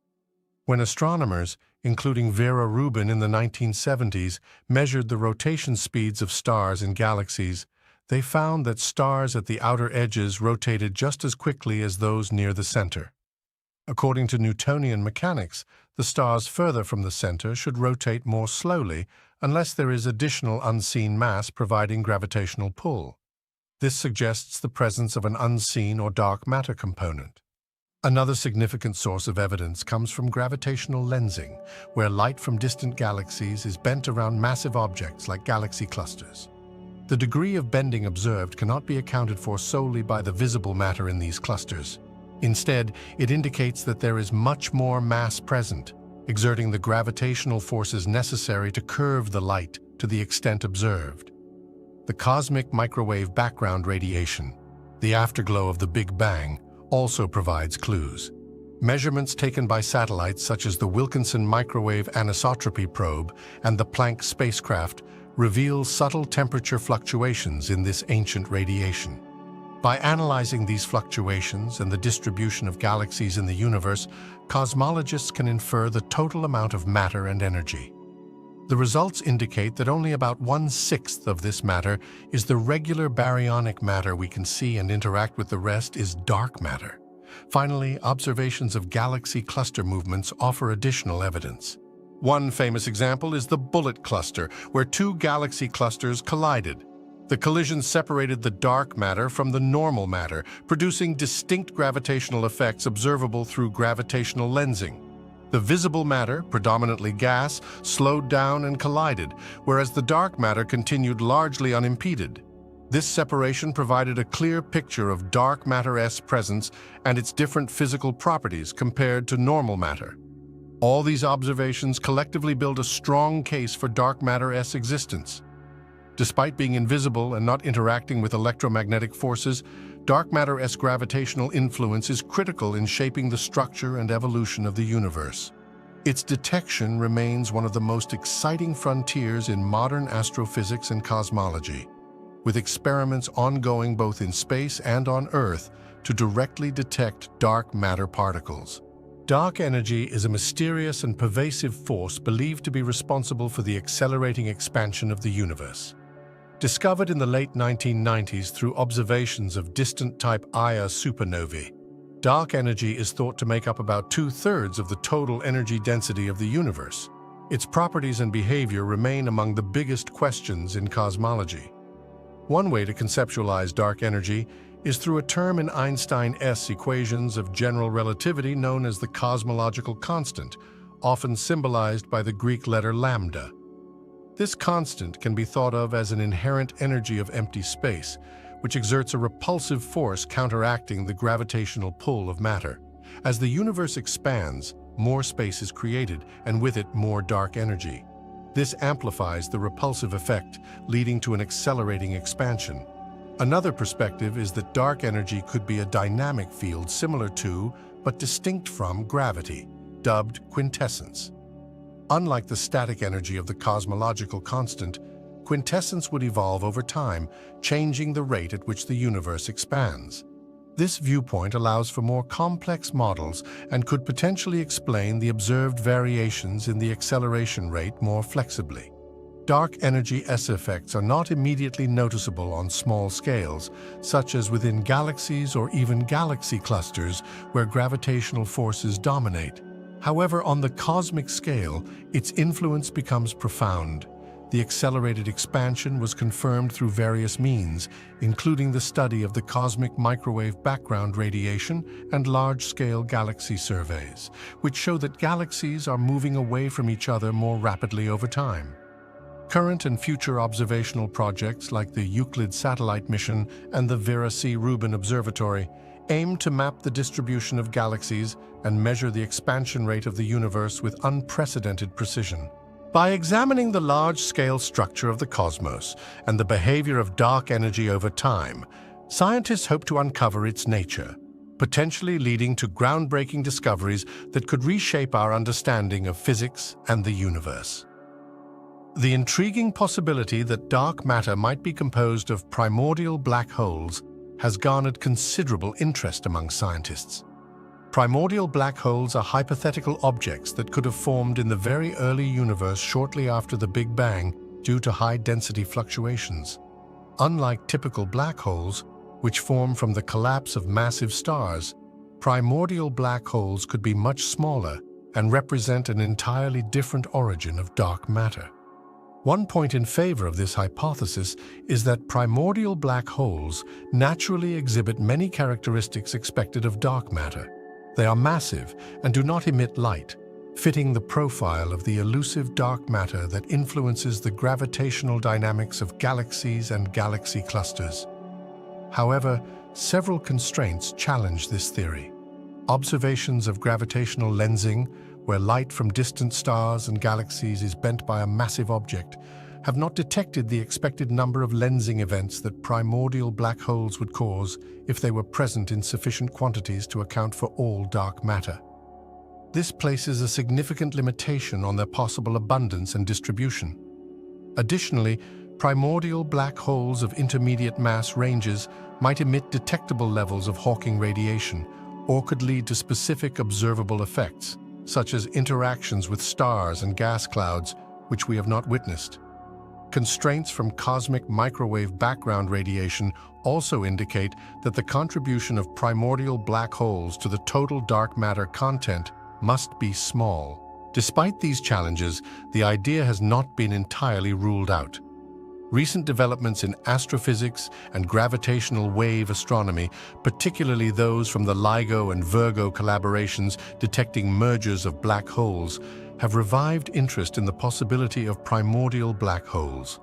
When astronomers, including Vera Rubin in the 1970s, measured the rotation speeds of stars in galaxies, they found that stars at the outer edges rotated just as quickly as those near the center. According to Newtonian mechanics, the stars further from the center should rotate more slowly unless there is additional unseen mass providing gravitational pull. This suggests the presence of an unseen or dark matter component. Another significant source of evidence comes from gravitational lensing, where light from distant galaxies is bent around massive objects like galaxy clusters. The degree of bending observed cannot be accounted for solely by the visible matter in these clusters. Instead, it indicates that there is much more mass present, exerting the gravitational forces necessary to curve the light to the extent observed. The cosmic microwave background radiation, the afterglow of the Big Bang, also provides clues. Measurements taken by satellites such as the Wilkinson Microwave Anisotropy Probe and the Planck spacecraft reveal subtle temperature fluctuations in this ancient radiation. By analyzing these fluctuations and the distribution of galaxies in the universe, cosmologists can infer the total amount of matter and energy. The results indicate that only about 1/6 of this matter is the regular baryonic matter we can see and interact with. The rest is dark matter. Finally, observations of galaxy cluster movements offer additional evidence. One famous example is the Bullet Cluster, where two galaxy clusters collided. The collision separated the dark matter from the normal matter, producing distinct gravitational effects observable through gravitational lensing. The visible matter, predominantly gas, slowed down and collided, whereas the dark matter continued largely unimpeded. This separation provided a clear picture of dark matter's presence and its different physical properties compared to normal matter. All these observations collectively build a strong case for dark matter's existence. Despite being invisible and not interacting with electromagnetic forces, dark matter's gravitational influence is critical in shaping the structure and evolution of the universe. Its detection remains one of the most exciting frontiers in modern astrophysics and cosmology, with experiments ongoing both in space and on Earth to directly detect dark matter particles. Dark energy is a mysterious and pervasive force believed to be responsible for the accelerating expansion of the universe. Discovered in the late 1990s through observations of distant type Ia supernovae, dark energy is thought to make up about 2/3 of the total energy density of the universe. Its properties and behavior remain among the biggest questions in cosmology. One way to conceptualize dark energy is through a term in Einstein's equations of general relativity known as the cosmological constant, often symbolized by the Greek letter lambda. This constant can be thought of as an inherent energy of empty space, which exerts a repulsive force counteracting the gravitational pull of matter. As the universe expands, more space is created, and with it more dark energy. This amplifies the repulsive effect, leading to an accelerating expansion. Another perspective is that dark energy could be a dynamic field similar to, but distinct from, gravity, dubbed quintessence. Unlike the static energy of the cosmological constant, quintessence would evolve over time, changing the rate at which the universe expands. This viewpoint allows for more complex models and could potentially explain the observed variations in the acceleration rate more flexibly. Dark energy's effects are not immediately noticeable on small scales, such as within galaxies or even galaxy clusters where gravitational forces dominate. However, on the cosmic scale, its influence becomes profound. the accelerated expansion was confirmed through various means, including the study of the cosmic microwave background radiation and large-scale galaxy surveys, which show that galaxies are moving away from each other more rapidly over time. Current and future observational projects like the Euclid satellite mission and the Vera C. Rubin Observatory aim to map the distribution of galaxies and measure the expansion rate of the universe with unprecedented precision. By examining the large-scale structure of the cosmos and the behavior of dark energy over time, scientists hope to uncover its nature, potentially leading to groundbreaking discoveries that could reshape our understanding of physics and the universe. The intriguing possibility that dark matter might be composed of primordial black holes has garnered considerable interest among scientists. Primordial black holes are hypothetical objects that could have formed in the very early universe shortly after the Big Bang due to high-density fluctuations. Unlike typical black holes, which form from the collapse of massive stars, primordial black holes could be much smaller and represent an entirely different origin of dark matter. One point in favor of this hypothesis is that primordial black holes naturally exhibit many characteristics expected of dark matter. They are massive and do not emit light, fitting the profile of the elusive dark matter that influences the gravitational dynamics of galaxies and galaxy clusters. However, several constraints challenge this theory. Observations of gravitational lensing, where light from distant stars and galaxies is bent by a massive object, have not detected the expected number of lensing events that primordial black holes would cause if they were present in sufficient quantities to account for all dark matter. This places a significant limitation on their possible abundance and distribution. Additionally, primordial black holes of intermediate mass ranges might emit detectable levels of Hawking radiation or could lead to specific observable effects, such as interactions with stars and gas clouds, which we have not witnessed. Constraints from cosmic microwave background radiation also indicate that the contribution of primordial black holes to the total dark matter content must be small. Despite these challenges, the idea has not been entirely ruled out. Recent developments in astrophysics and gravitational wave astronomy, particularly those from the LIGO and Virgo collaborations detecting mergers of black holes, have revived interest in the possibility of primordial black holes.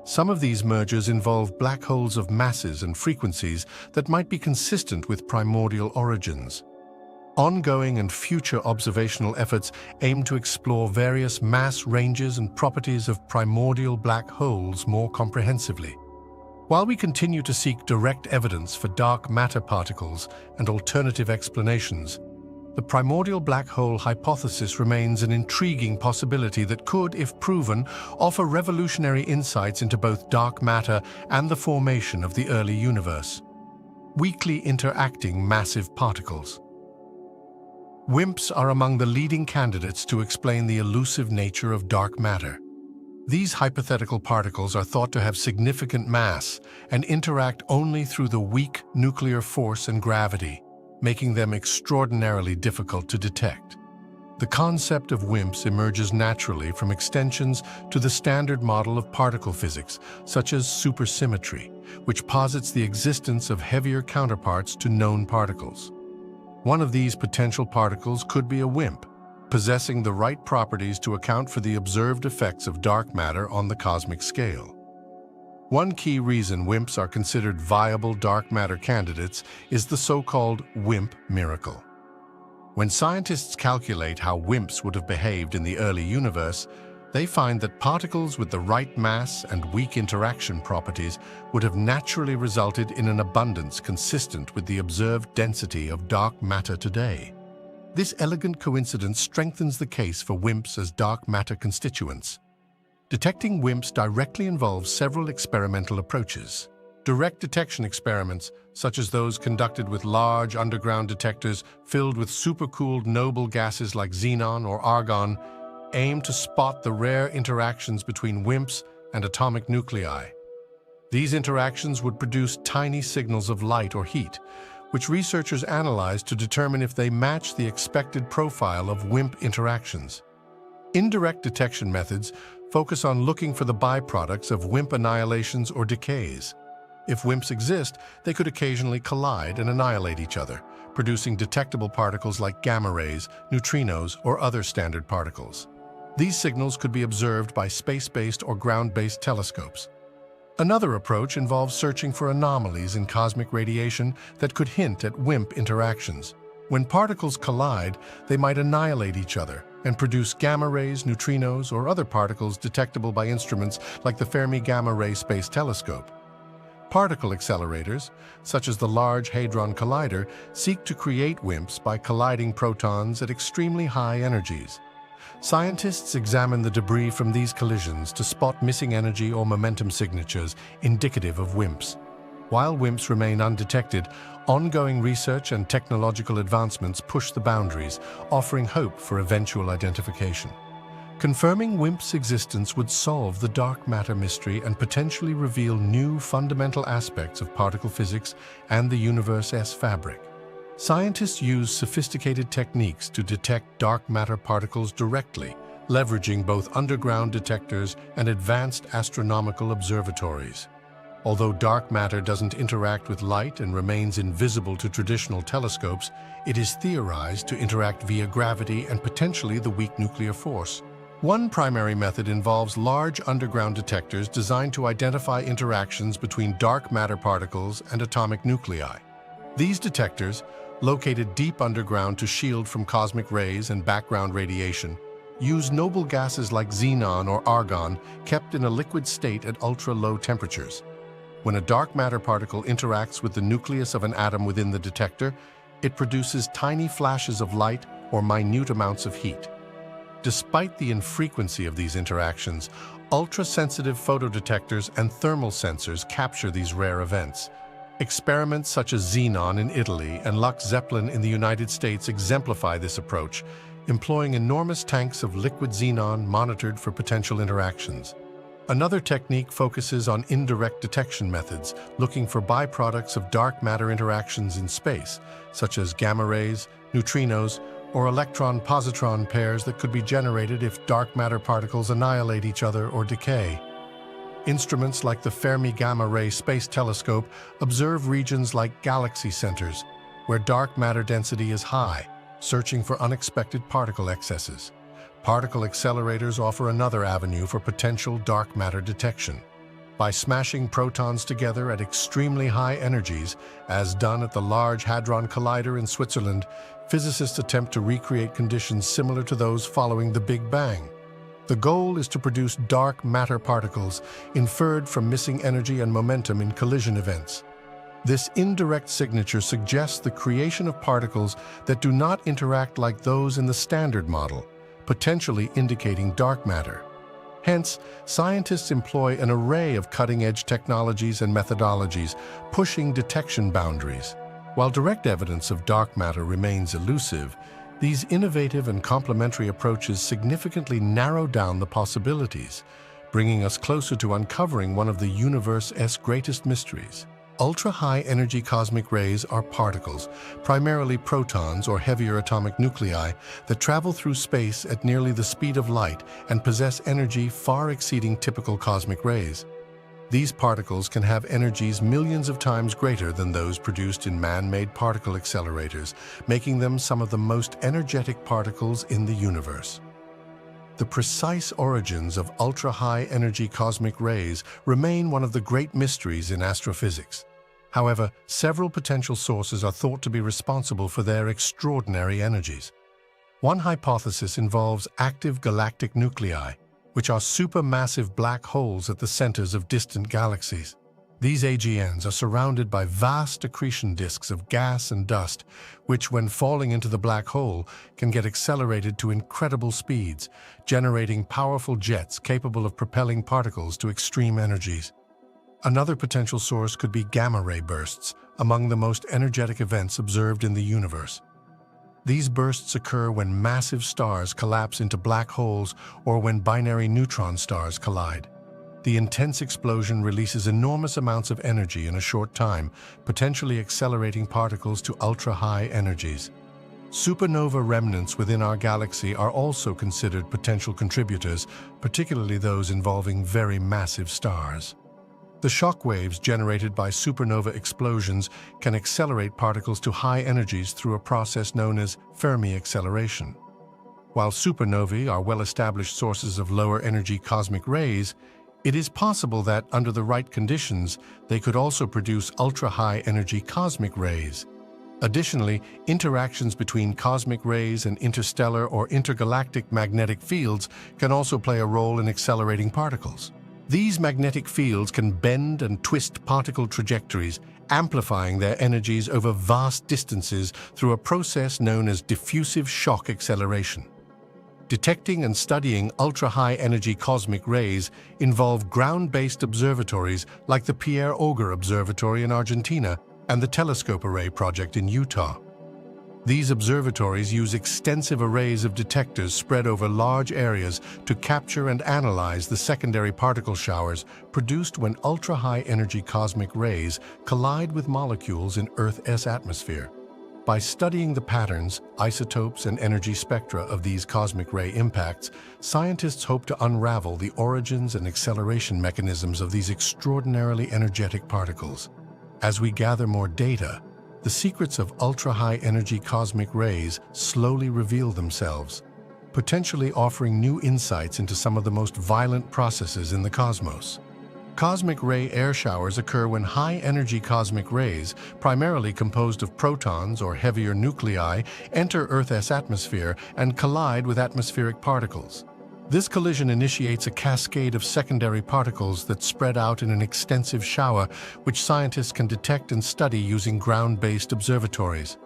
Some of these mergers involve black holes of masses and frequencies that might be consistent with primordial origins. Ongoing and future observational efforts aim to explore various mass ranges and properties of primordial black holes more comprehensively. While we continue to seek direct evidence for dark matter particles and alternative explanations, the primordial black hole hypothesis remains an intriguing possibility that could, if proven, offer revolutionary insights into both dark matter and the formation of the early universe. Weakly interacting massive particles. WIMPs are among the leading candidates to explain the elusive nature of dark matter. These hypothetical particles are thought to have significant mass and interact only through the weak nuclear force and gravity, making them extraordinarily difficult to detect. The concept of WIMPs emerges naturally from extensions to the standard model of particle physics, such as supersymmetry, which posits the existence of heavier counterparts to known particles. One of these potential particles could be a WIMP, possessing the right properties to account for the observed effects of dark matter on the cosmic scale. One key reason WIMPs are considered viable dark matter candidates is the so-called WIMP miracle. When scientists calculate how WIMPs would have behaved in the early universe, they find that particles with the right mass and weak interaction properties would have naturally resulted in an abundance consistent with the observed density of dark matter today. This elegant coincidence strengthens the case for WIMPs as dark matter constituents. Detecting WIMPs directly involves several experimental approaches. Direct detection experiments, such as those conducted with large underground detectors filled with supercooled noble gases like xenon or argon, aim to spot the rare interactions between WIMPs and atomic nuclei. These interactions would produce tiny signals of light or heat, which researchers analyze to determine if they match the expected profile of WIMP interactions. Indirect detection methods focus on looking for the byproducts of WIMP annihilations or decays. If WIMPs exist, they could occasionally collide and annihilate each other, producing detectable particles like gamma rays, neutrinos, or other standard particles. These signals could be observed by space-based or ground-based telescopes. Another approach involves searching for anomalies in cosmic radiation that could hint at WIMP interactions. When particles collide, they might annihilate each other and produce gamma rays, neutrinos, or other particles detectable by instruments like the Fermi Gamma Ray Space Telescope. Particle accelerators, such as the Large Hadron Collider, seek to create WIMPs by colliding protons at extremely high energies. Scientists examine the debris from these collisions to spot missing energy or momentum signatures indicative of WIMPs. While WIMPs remain undetected, ongoing research and technological advancements push the boundaries, offering hope for eventual identification. Confirming WIMPs' existence would solve the dark matter mystery and potentially reveal new fundamental aspects of particle physics and the universe's fabric. Scientists use sophisticated techniques to detect dark matter particles directly, leveraging both underground detectors and advanced astronomical observatories. Although dark matter doesn't interact with light and remains invisible to traditional telescopes, it is theorized to interact via gravity and potentially the weak nuclear force. One primary method involves large underground detectors designed to identify interactions between dark matter particles and atomic nuclei. These detectors, located deep underground to shield from cosmic rays and background radiation, use noble gases like xenon or argon kept in a liquid state at ultra-low temperatures. When a dark matter particle interacts with the nucleus of an atom within the detector, it produces tiny flashes of light or minute amounts of heat. Despite the infrequency of these interactions, ultra-sensitive photodetectors and thermal sensors capture these rare events. Experiments such as Xenon in Italy and Lux Zeppelin in the United States exemplify this approach, employing enormous tanks of liquid xenon monitored for potential interactions. Another technique focuses on indirect detection methods, looking for byproducts of dark matter interactions in space, such as gamma rays, neutrinos, or electron-positron pairs that could be generated if dark matter particles annihilate each other or decay. Instruments like the Fermi Gamma Ray Space Telescope observe regions like galaxy centers, where dark matter density is high, searching for unexpected particle excesses. Particle accelerators offer another avenue for potential dark matter detection. By smashing protons together at extremely high energies, as done at the Large Hadron Collider in Switzerland, physicists attempt to recreate conditions similar to those following the Big Bang. The goal is to produce dark matter particles inferred from missing energy and momentum in collision events. This indirect signature suggests the creation of particles that do not interact like those in the Standard Model, potentially indicating dark matter. Hence, scientists employ an array of cutting-edge technologies and methodologies, pushing detection boundaries. While direct evidence of dark matter remains elusive, these innovative and complementary approaches significantly narrow down the possibilities, bringing us closer to uncovering one of the universe's greatest mysteries. Ultra-high energy cosmic rays are particles, primarily protons or heavier atomic nuclei, that travel through space at nearly the speed of light and possess energy far exceeding typical cosmic rays. These particles can have energies millions of times greater than those produced in man-made particle accelerators, making them some of the most energetic particles in the universe. The precise origins of ultra-high energy cosmic rays remain one of the great mysteries in astrophysics. However, several potential sources are thought to be responsible for their extraordinary energies. One hypothesis involves active galactic nuclei, which are supermassive black holes at the centers of distant galaxies. These AGNs are surrounded by vast accretion disks of gas and dust, which, when falling into the black hole, can get accelerated to incredible speeds, generating powerful jets capable of propelling particles to extreme energies. Another potential source could be gamma ray bursts, among the most energetic events observed in the universe. These bursts occur when massive stars collapse into black holes or when binary neutron stars collide. The intense explosion releases enormous amounts of energy in a short time, potentially accelerating particles to ultra-high energies. Supernova remnants within our galaxy are also considered potential contributors, particularly those involving very massive stars. The shock waves generated by supernova explosions can accelerate particles to high energies through a process known as Fermi acceleration. While supernovae are well-established sources of lower-energy cosmic rays, it is possible that, under the right conditions, they could also produce ultra-high-energy cosmic rays. Additionally, interactions between cosmic rays and interstellar or intergalactic magnetic fields can also play a role in accelerating particles. These magnetic fields can bend and twist particle trajectories, amplifying their energies over vast distances through a process known as diffusive shock acceleration. Detecting and studying ultra-high-energy cosmic rays involve ground-based observatories like the Pierre Auger Observatory in Argentina and the Telescope Array project in Utah. These observatories use extensive arrays of detectors spread over large areas to capture and analyze the secondary particle showers produced when ultra-high-energy cosmic rays collide with molecules in Earth's atmosphere. By studying the patterns, isotopes, and energy spectra of these cosmic ray impacts, scientists hope to unravel the origins and acceleration mechanisms of these extraordinarily energetic particles. As we gather more data, the secrets of ultra-high-energy cosmic rays slowly reveal themselves, potentially offering new insights into some of the most violent processes in the cosmos. Cosmic ray air showers occur when high-energy cosmic rays, primarily composed of protons or heavier nuclei, enter Earth's atmosphere and collide with atmospheric particles. This collision initiates a cascade of secondary particles that spread out in an extensive shower, which scientists can detect and study using ground-based observatories.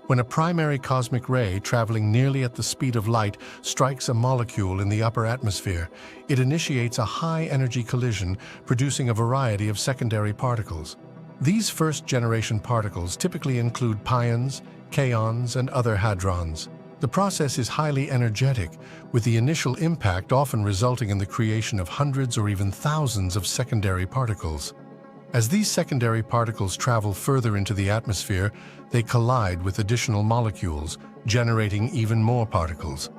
When a primary cosmic ray traveling nearly at the speed of light strikes a molecule in the upper atmosphere, it initiates a high-energy collision, producing a variety of secondary particles. These first-generation particles typically include pions, kaons, and other hadrons. The process is highly energetic, with the initial impact often resulting in the creation of hundreds or even thousands of secondary particles. As these secondary particles travel further into the atmosphere, they collide with additional molecules, generating even more particles.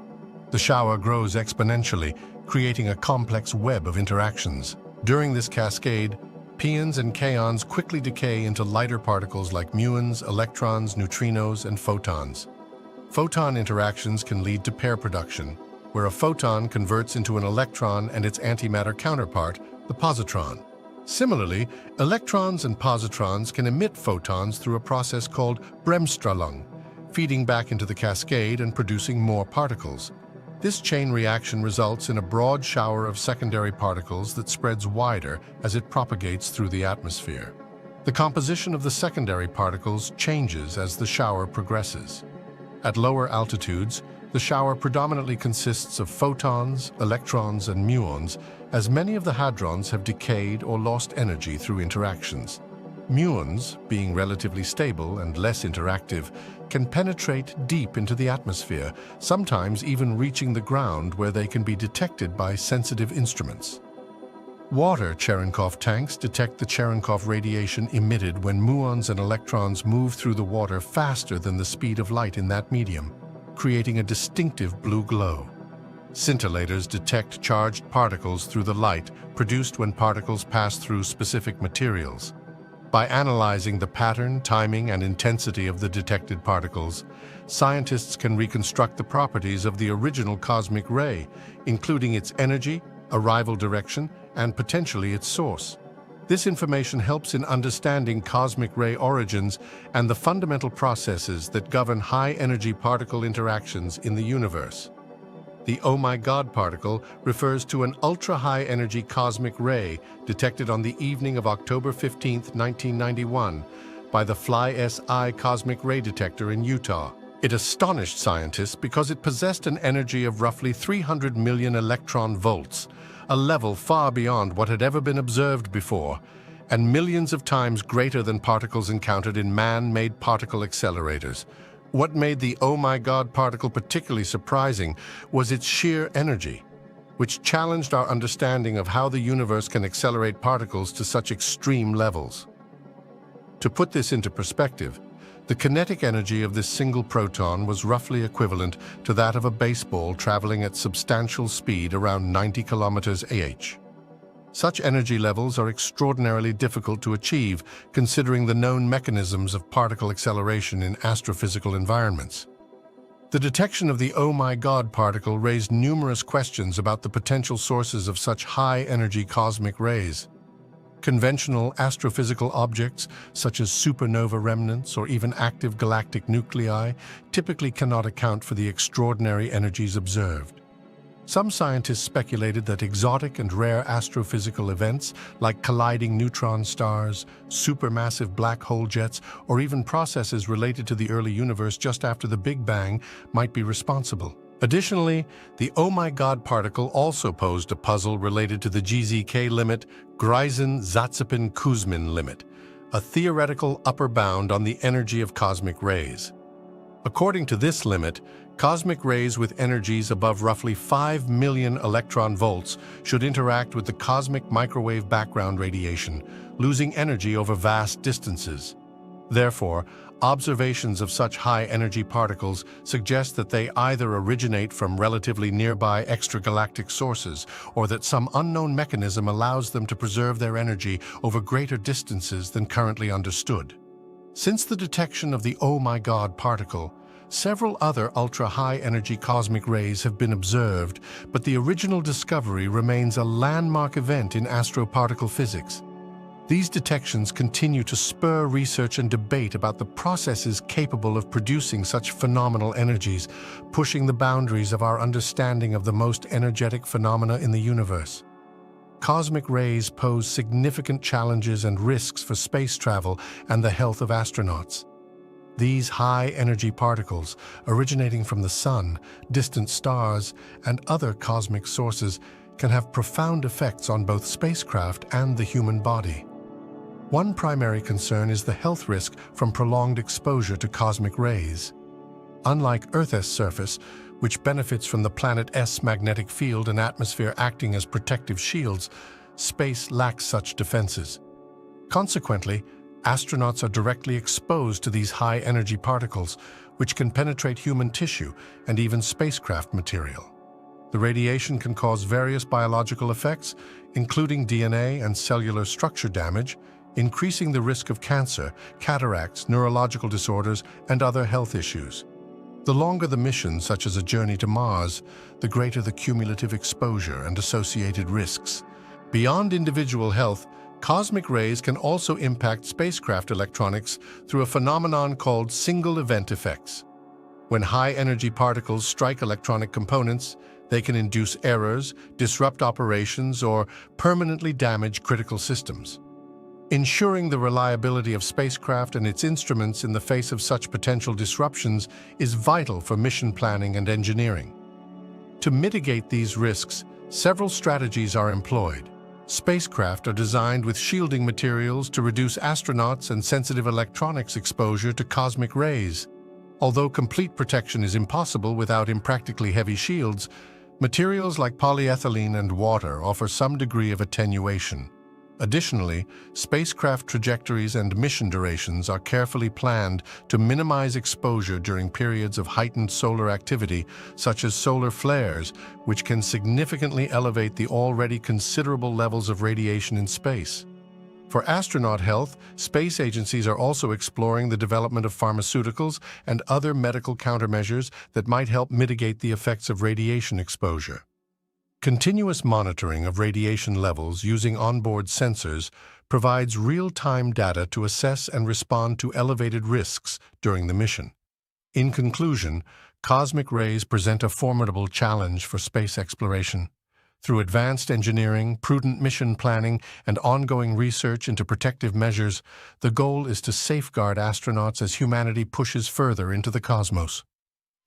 The shower grows exponentially, creating a complex web of interactions. During this cascade, pions and kaons quickly decay into lighter particles like muons, electrons, neutrinos, and photons. Photon interactions can lead to pair production, where a photon converts into an electron and its antimatter counterpart, the positron. Similarly, electrons and positrons can emit photons through a process called Bremsstrahlung, feeding back into the cascade and producing more particles. This chain reaction results in a broad shower of secondary particles that spreads wider as it propagates through the atmosphere. The composition of the secondary particles changes as the shower progresses. At lower altitudes, the shower predominantly consists of photons, electrons, and muons, as many of the hadrons have decayed or lost energy through interactions. Muons, being relatively stable and less interactive, can penetrate deep into the atmosphere, sometimes even reaching the ground where they can be detected by sensitive instruments. Water Cherenkov tanks detect the Cherenkov radiation emitted when muons and electrons move through the water faster than the speed of light in that medium, creating a distinctive blue glow. Scintillators detect charged particles through the light produced when particles pass through specific materials. By analyzing the pattern, timing, and intensity of the detected particles, scientists can reconstruct the properties of the original cosmic ray, including its energy, arrival direction, and potentially its source. This information helps in understanding cosmic ray origins and the fundamental processes that govern high-energy particle interactions in the universe. The Oh My God particle refers to an ultra-high-energy cosmic ray detected on the evening of October 15, 1991, by the Fly-SI cosmic ray detector in Utah. It astonished scientists because it possessed an energy of roughly 300 million electron volts, a level far beyond what had ever been observed before, and millions of times greater than particles encountered in man-made particle accelerators. What made the Oh My God particle particularly surprising was its sheer energy, which challenged our understanding of how the universe can accelerate particles to such extreme levels. To put this into perspective, The kinetic energy of this single proton was roughly equivalent to that of a baseball traveling at substantial speed around 90 kilometers /h. Such energy levels are extraordinarily difficult to achieve, considering the known mechanisms of particle acceleration in astrophysical environments. The detection of the "Oh my God" particle raised numerous questions about the potential sources of such high-energy cosmic rays. Conventional astrophysical objects, such as supernova remnants or even active galactic nuclei, typically cannot account for the extraordinary energies observed. Some scientists speculated that exotic and rare astrophysical events, like colliding neutron stars, supermassive black hole jets, or even processes related to the early universe just after the Big Bang, might be responsible. Additionally, the "Oh my God" particle also posed a puzzle related to the GZK limit, Greisen-Zatsepin-Kuzmin limit, a theoretical upper bound on the energy of cosmic rays. According to this limit, cosmic rays with energies above roughly 5 million electron volts should interact with the cosmic microwave background radiation, losing energy over vast distances. Therefore, observations of such high-energy particles suggest that they either originate from relatively nearby extragalactic sources or that some unknown mechanism allows them to preserve their energy over greater distances than currently understood. Since the detection of the "Oh my God" particle, several other ultra-high-energy cosmic rays have been observed, but the original discovery remains a landmark event in astroparticle physics. These detections continue to spur research and debate about the processes capable of producing such phenomenal energies, pushing the boundaries of our understanding of the most energetic phenomena in the universe. Cosmic rays pose significant challenges and risks for space travel and the health of astronauts. These high-energy particles, originating from the Sun, distant stars, and other cosmic sources, can have profound effects on both spacecraft and the human body. One primary concern is the health risk from prolonged exposure to cosmic rays. Unlike Earth's surface, which benefits from the planet's magnetic field and atmosphere acting as protective shields, space lacks such defenses. Consequently, astronauts are directly exposed to these high-energy particles, which can penetrate human tissue and even spacecraft material. The radiation can cause various biological effects, including DNA and cellular structure damage, increasing the risk of cancer, cataracts, neurological disorders, and other health issues. The longer the mission, such as a journey to Mars, the greater the cumulative exposure and associated risks. Beyond individual health, cosmic rays can also impact spacecraft electronics through a phenomenon called single-event effects. When high-energy particles strike electronic components, they can induce errors, disrupt operations, or permanently damage critical systems. Ensuring the reliability of spacecraft and its instruments in the face of such potential disruptions is vital for mission planning and engineering. To mitigate these risks, several strategies are employed. Spacecraft are designed with shielding materials to reduce astronauts and sensitive electronics exposure to cosmic rays. Although complete protection is impossible without impractically heavy shields, materials like polyethylene and water offer some degree of attenuation. Additionally, spacecraft trajectories and mission durations are carefully planned to minimize exposure during periods of heightened solar activity, such as solar flares, which can significantly elevate the already considerable levels of radiation in space. For astronaut health, space agencies are also exploring the development of pharmaceuticals and other medical countermeasures that might help mitigate the effects of radiation exposure. Continuous monitoring of radiation levels using onboard sensors provides real-time data to assess and respond to elevated risks during the mission. In conclusion, cosmic rays present a formidable challenge for space exploration. Through advanced engineering, prudent mission planning, and ongoing research into protective measures, the goal is to safeguard astronauts as humanity pushes further into the cosmos.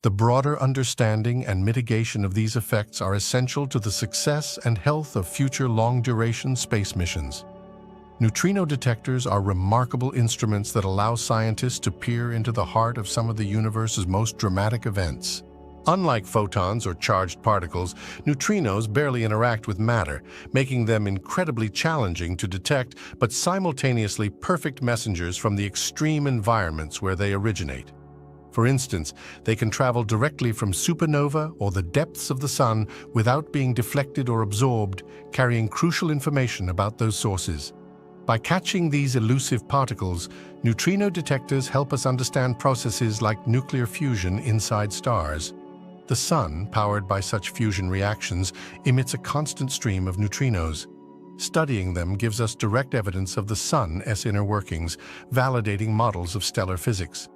The broader understanding and mitigation of these effects are essential to the success and health of future long-duration space missions. Neutrino detectors are remarkable instruments that allow scientists to peer into the heart of some of the universe's most dramatic events. Unlike photons or charged particles, neutrinos barely interact with matter, making them incredibly challenging to detect but simultaneously perfect messengers from the extreme environments where they originate. For instance, they can travel directly from supernova or the depths of the sun without being deflected or absorbed, carrying crucial information about those sources. By catching these elusive particles, neutrino detectors help us understand processes like nuclear fusion inside stars. The sun, powered by such fusion reactions, emits a constant stream of neutrinos. Studying them gives us direct evidence of the sun's inner workings, validating models of stellar physics.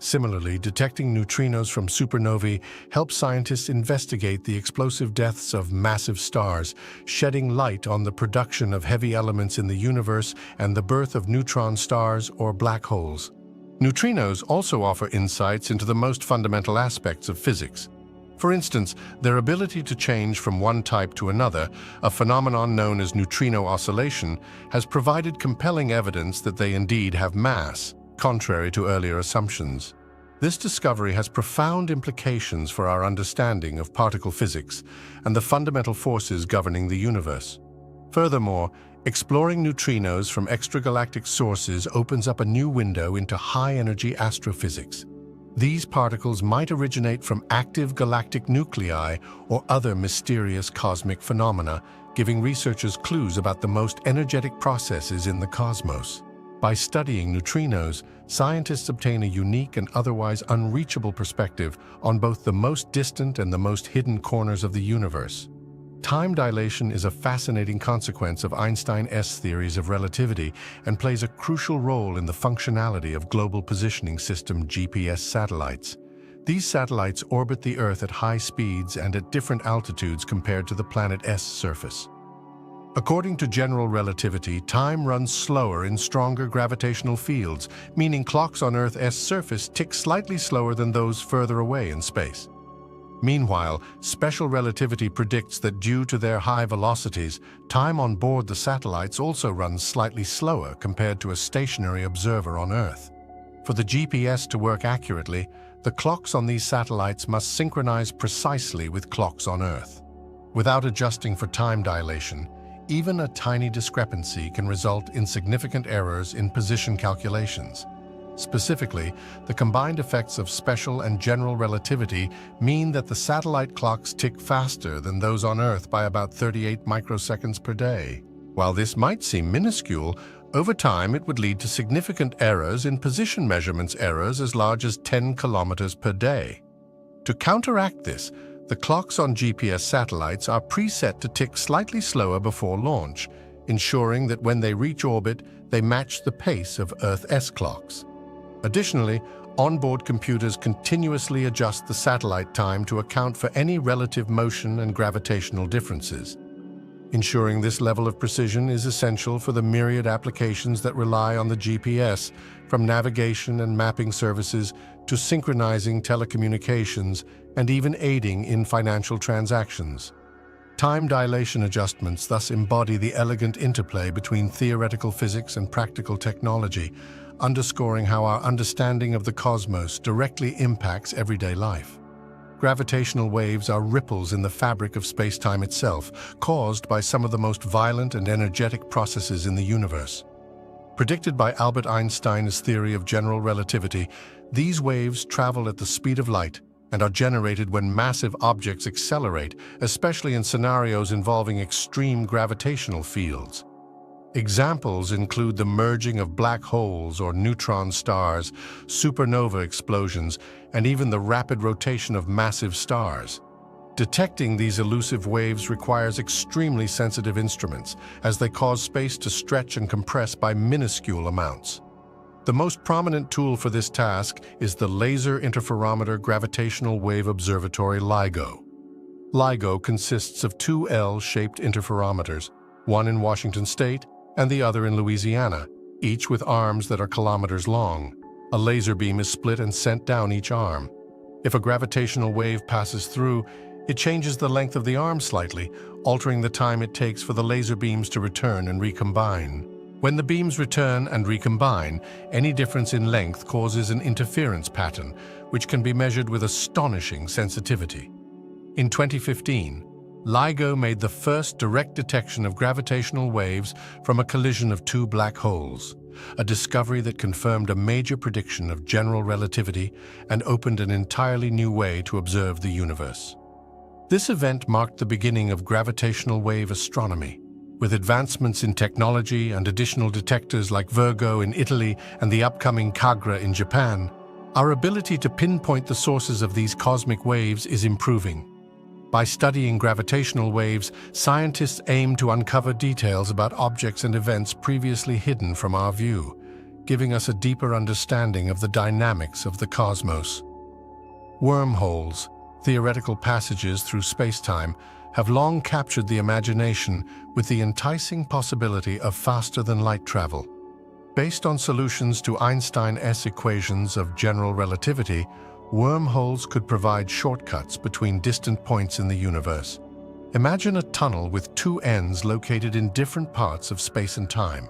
Similarly, detecting neutrinos from supernovae helps scientists investigate the explosive deaths of massive stars, shedding light on the production of heavy elements in the universe and the birth of neutron stars or black holes. Neutrinos also offer insights into the most fundamental aspects of physics. For instance, their ability to change from one type to another, a phenomenon known as neutrino oscillation, has provided compelling evidence that they indeed have mass, contrary to earlier assumptions. This discovery has profound implications for our understanding of particle physics and the fundamental forces governing the universe. Furthermore, exploring neutrinos from extragalactic sources opens up a new window into high-energy astrophysics. These particles might originate from active galactic nuclei or other mysterious cosmic phenomena, giving researchers clues about the most energetic processes in the cosmos. By studying neutrinos, scientists obtain a unique and otherwise unreachable perspective on both the most distant and the most hidden corners of the universe. Time dilation is a fascinating consequence of Einstein's theories of relativity and plays a crucial role in the functionality of Global Positioning System (GPS) satellites. These satellites orbit the Earth at high speeds and at different altitudes compared to the planet's surface. According to general relativity, time runs slower in stronger gravitational fields, meaning clocks on Earth's surface tick slightly slower than those further away in space. Meanwhile, special relativity predicts that due to their high velocities, time on board the satellites also runs slightly slower compared to a stationary observer on Earth. For the GPS to work accurately, the clocks on these satellites must synchronize precisely with clocks on Earth. Without adjusting for time dilation, even a tiny discrepancy can result in significant errors in position calculations. Specifically, the combined effects of special and general relativity mean that the satellite clocks tick faster than those on Earth by about 38 microseconds per day. While this might seem minuscule, over time it would lead to significant errors in position measurements errors as large as 10 kilometers per day. To counteract this, the clocks on GPS satellites are preset to tick slightly slower before launch, ensuring that when they reach orbit, they match the pace of Earth's clocks. Additionally, onboard computers continuously adjust the satellite time to account for any relative motion and gravitational differences. Ensuring this level of precision is essential for the myriad applications that rely on the GPS, from navigation and mapping services to synchronizing telecommunications and even aiding in financial transactions. Time dilation adjustments thus embody the elegant interplay between theoretical physics and practical technology, underscoring how our understanding of the cosmos directly impacts everyday life. Gravitational waves are ripples in the fabric of space-time itself, caused by some of the most violent and energetic processes in the universe. Predicted by Albert Einstein's theory of general relativity, these waves travel at the speed of light and are generated when massive objects accelerate, especially in scenarios involving extreme gravitational fields. Examples include the merging of black holes or neutron stars, supernova explosions, and even the rapid rotation of massive stars. Detecting these elusive waves requires extremely sensitive instruments, as they cause space to stretch and compress by minuscule amounts. The most prominent tool for this task is the Laser Interferometer Gravitational Wave Observatory LIGO. LIGO consists of two L-shaped interferometers, one in Washington State and the other in Louisiana, each with arms that are kilometers long. A laser beam is split and sent down each arm. If a gravitational wave passes through, it changes the length of the arm slightly, altering the time it takes for the laser beams to return and recombine. When the beams return and recombine, any difference in length causes an interference pattern, which can be measured with astonishing sensitivity. In 2015, LIGO made the first direct detection of gravitational waves from a collision of two black holes, a discovery that confirmed a major prediction of general relativity and opened an entirely new way to observe the universe. This event marked the beginning of gravitational wave astronomy. With advancements in technology and additional detectors like Virgo in Italy and the upcoming Kagra in Japan, our ability to pinpoint the sources of these cosmic waves is improving. By studying gravitational waves, scientists aim to uncover details about objects and events previously hidden from our view, giving us a deeper understanding of the dynamics of the cosmos. Wormholes, theoretical passages through space-time, have long captured the imagination with the enticing possibility of faster-than-light travel. Based on solutions to Einstein's equations of general relativity, wormholes could provide shortcuts between distant points in the universe. Imagine a tunnel with two ends located in different parts of space and time.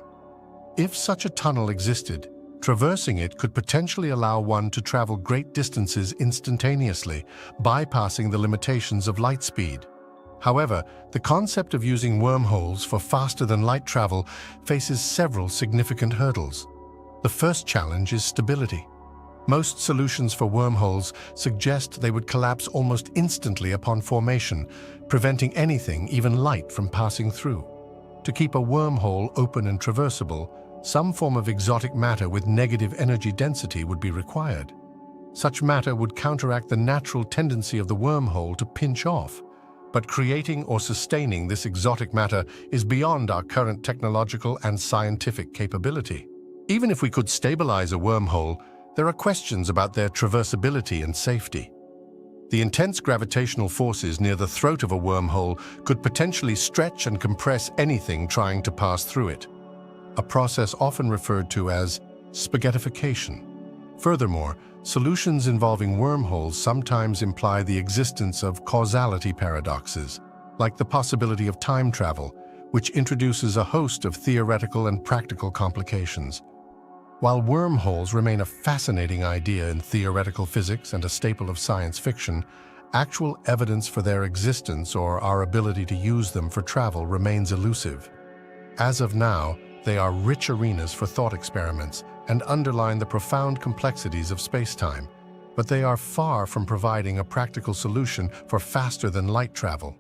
If such a tunnel existed, traversing it could potentially allow one to travel great distances instantaneously, bypassing the limitations of light speed. However, the concept of using wormholes for faster-than-light travel faces several significant hurdles. The first challenge is stability. Most solutions for wormholes suggest they would collapse almost instantly upon formation, preventing anything, even light, from passing through. To keep a wormhole open and traversable, some form of exotic matter with negative energy density would be required. Such matter would counteract the natural tendency of the wormhole to pinch off. But creating or sustaining this exotic matter is beyond our current technological and scientific capability. Even if we could stabilize a wormhole, there are questions about their traversability and safety. The intense gravitational forces near the throat of a wormhole could potentially stretch and compress anything trying to pass through it, a process often referred to as spaghettification. Furthermore, solutions involving wormholes sometimes imply the existence of causality paradoxes, like the possibility of time travel, which introduces a host of theoretical and practical complications. While wormholes remain a fascinating idea in theoretical physics and a staple of science fiction, actual evidence for their existence or our ability to use them for travel remains elusive. As of now, they are rich arenas for thought experiments and underline the profound complexities of space-time, but they are far from providing a practical solution for faster-than-light travel.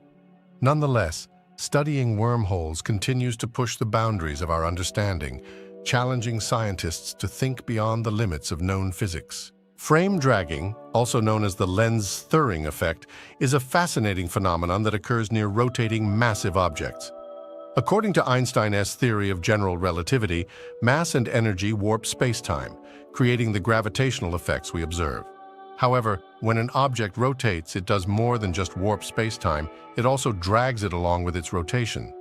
Nonetheless, studying wormholes continues to push the boundaries of our understanding, challenging scientists to think beyond the limits of known physics. Frame dragging, also known as the lens thirring effect, is a fascinating phenomenon that occurs near rotating massive objects. According to Einstein's theory of general relativity, mass and energy warp space-time, creating the gravitational effects we observe. However, when an object rotates, it does more than just warp space-time, it also drags it along with its rotation.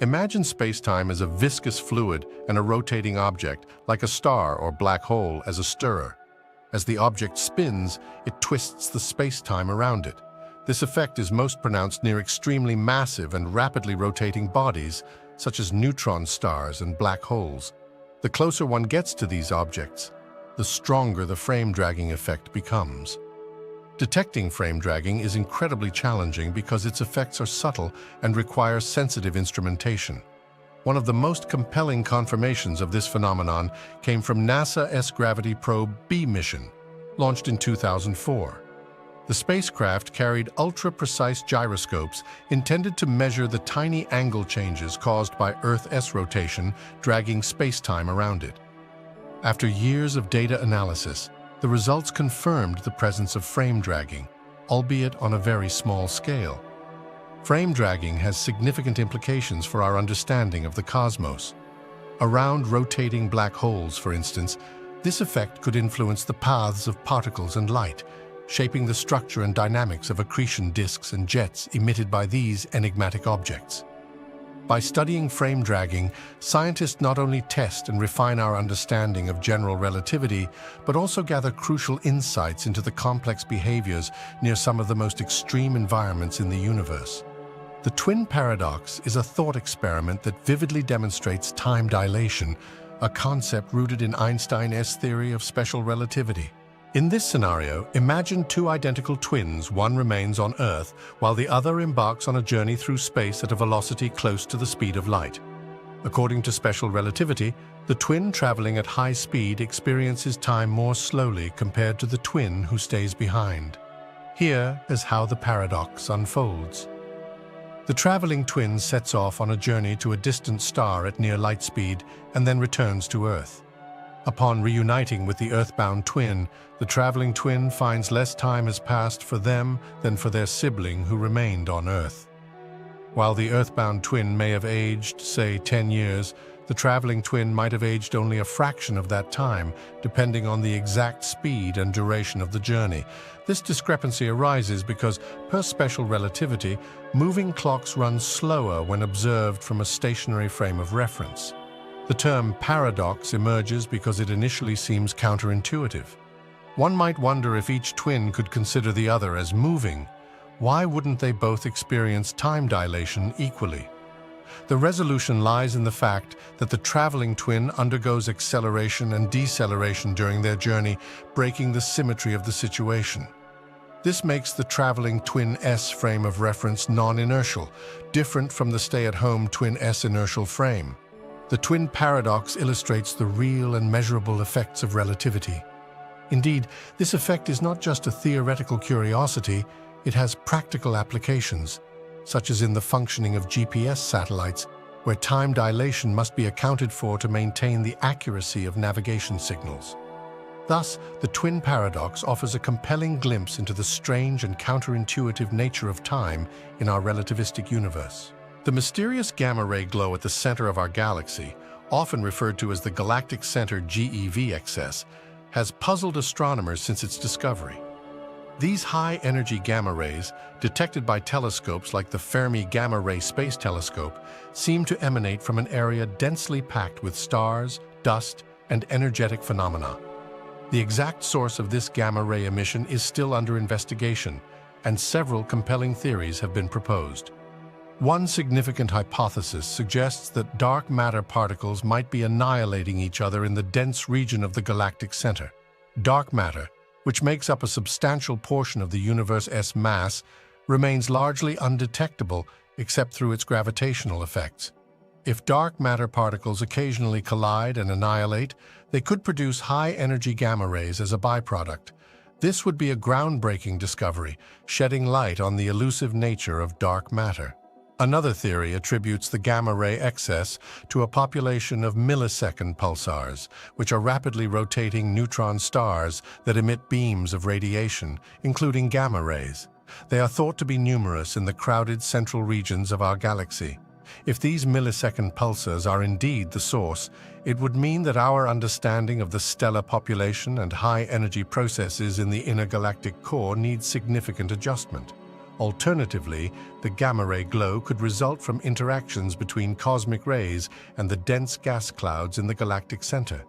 Imagine space-time as a viscous fluid and a rotating object, like a star or black hole, as a stirrer. As the object spins, it twists the space-time around it. This effect is most pronounced near extremely massive and rapidly rotating bodies, such as neutron stars and black holes. The closer one gets to these objects, the stronger the frame dragging effect becomes. Detecting frame dragging is incredibly challenging because its effects are subtle and require sensitive instrumentation. One of the most compelling confirmations of this phenomenon came from NASA's Gravity Probe B mission, launched in 2004. The spacecraft carried ultra-precise gyroscopes intended to measure the tiny angle changes caused by Earth's rotation dragging space-time around it. After years of data analysis, the results confirmed the presence of frame dragging, albeit on a very small scale. Frame dragging has significant implications for our understanding of the cosmos. Around rotating black holes, for instance, this effect could influence the paths of particles and light, shaping the structure and dynamics of accretion disks and jets emitted by these enigmatic objects. By studying frame dragging, scientists not only test and refine our understanding of general relativity, but also gather crucial insights into the complex behaviors near some of the most extreme environments in the universe. The twin paradox is a thought experiment that vividly demonstrates time dilation, a concept rooted in Einstein's theory of special relativity. In this scenario, imagine two identical twins. One remains on Earth, while the other embarks on a journey through space at a velocity close to the speed of light. According to special relativity, the twin traveling at high speed experiences time more slowly compared to the twin who stays behind. Here is how the paradox unfolds. The traveling twin sets off on a journey to a distant star at near light speed and then returns to Earth. Upon reuniting with the Earthbound twin, the traveling twin finds less time has passed for them than for their sibling who remained on Earth. While the Earthbound twin may have aged, say, 10 years, the traveling twin might have aged only a fraction of that time, depending on the exact speed and duration of the journey. This discrepancy arises because, per special relativity, moving clocks run slower when observed from a stationary frame of reference. The term paradox emerges because it initially seems counterintuitive. One might wonder if each twin could consider the other as moving. Why wouldn't they both experience time dilation equally? The resolution lies in the fact that the traveling twin undergoes acceleration and deceleration during their journey, breaking the symmetry of the situation. This makes the traveling twin S frame of reference non-inertial, different from the stay-at-home twin S inertial frame. The twin paradox illustrates the real and measurable effects of relativity. Indeed, this effect is not just a theoretical curiosity, it has practical applications, such as in the functioning of GPS satellites, where time dilation must be accounted for to maintain the accuracy of navigation signals. Thus, the twin paradox offers a compelling glimpse into the strange and counterintuitive nature of time in our relativistic universe. The mysterious gamma-ray glow at the center of our galaxy, often referred to as the galactic center GeV has puzzled astronomers since its discovery. These high-energy gamma rays, detected by telescopes like the Fermi Gamma-Ray Space Telescope, seem to emanate from an area densely packed with stars, dust, and energetic phenomena. The exact source of this gamma-ray emission is still under investigation, and several compelling theories have been proposed. One significant hypothesis suggests that dark matter particles might be annihilating each other in the dense region of the galactic center. Dark matter, which makes up a substantial portion of the universe's mass, remains largely undetectable except through its gravitational effects. If dark matter particles occasionally collide and annihilate, they could produce high-energy gamma rays as a byproduct. This would be a groundbreaking discovery, shedding light on the elusive nature of dark matter. Another theory attributes the gamma-ray excess to a population of millisecond pulsars, which are rapidly rotating neutron stars that emit beams of radiation, including gamma rays. They are thought to be numerous in the crowded central regions of our galaxy. If these millisecond pulsars are indeed the source, it would mean that our understanding of the stellar population and high-energy processes in the inner galactic core needs significant adjustment. Alternatively, the gamma-ray glow could result from interactions between cosmic rays and the dense gas clouds in the galactic center.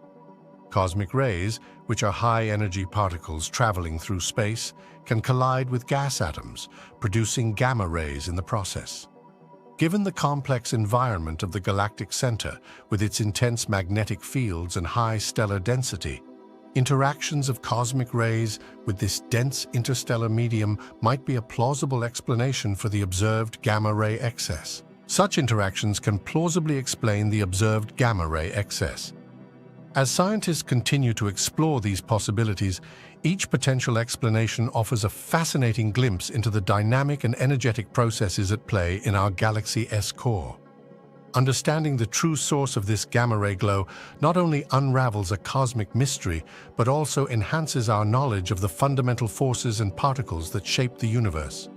Cosmic rays, which are high-energy particles traveling through space, can collide with gas atoms, producing gamma rays in the process. Given the complex environment of the galactic center, with its intense magnetic fields and high stellar density, interactions of cosmic rays with this dense interstellar medium might be a plausible explanation for the observed gamma-ray excess. Such interactions can plausibly explain the observed gamma-ray excess. As scientists continue to explore these possibilities, each potential explanation offers a fascinating glimpse into the dynamic and energetic processes at play in our galaxy's core. Understanding the true source of this gamma-ray glow not only unravels a cosmic mystery, but also enhances our knowledge of the fundamental forces and particles that shape the universe.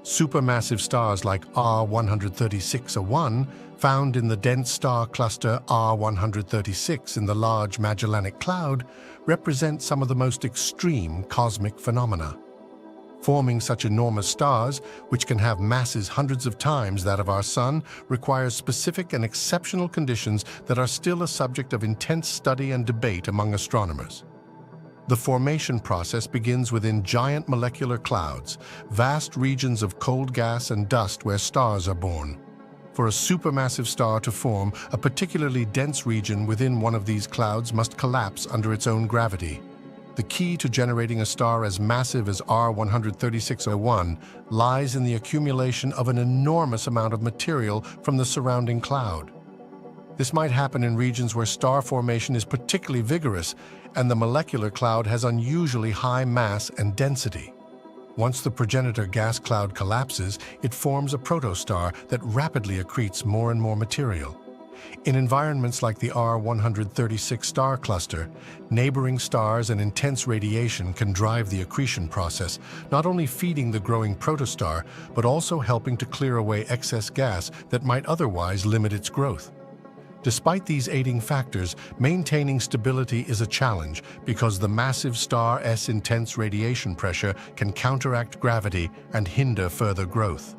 Supermassive stars like R136A1, found in the dense star cluster R136 in the Large Magellanic Cloud, represent some of the most extreme cosmic phenomena. Forming such enormous stars, which can have masses hundreds of times that of our Sun, requires specific and exceptional conditions that are still a subject of intense study and debate among astronomers. The formation process begins within giant molecular clouds, vast regions of cold gas and dust where stars are born. For a supermassive star to form, a particularly dense region within one of these clouds must collapse under its own gravity. The key to generating a star as massive as R13601 lies in the accumulation of an enormous amount of material from the surrounding cloud. This might happen in regions where star formation is particularly vigorous and the molecular cloud has unusually high mass and density. Once the progenitor gas cloud collapses, it forms a protostar that rapidly accretes more and more material. In environments like the R136 star cluster, neighboring stars and intense radiation can drive the accretion process, not only feeding the growing protostar, but also helping to clear away excess gas that might otherwise limit its growth. Despite these aiding factors, maintaining stability is a challenge because the massive star's intense radiation pressure can counteract gravity and hinder further growth.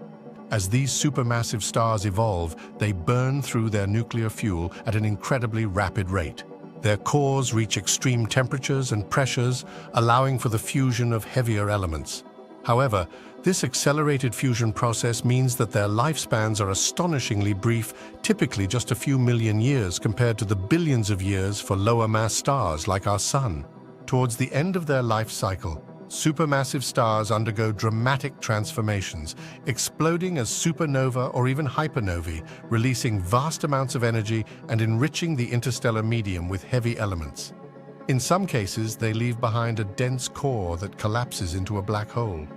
As these supermassive stars evolve, they burn through their nuclear fuel at an incredibly rapid rate. Their cores reach extreme temperatures and pressures, allowing for the fusion of heavier elements. However, this accelerated fusion process means that their lifespans are astonishingly brief, typically just a few million years compared to the billions of years for lower-mass stars like our Sun. Towards the end of their life cycle, supermassive stars undergo dramatic transformations, exploding as supernova or even hypernovae, releasing vast amounts of energy and enriching the interstellar medium with heavy elements. In some cases, they leave behind a dense core that collapses into a black hole.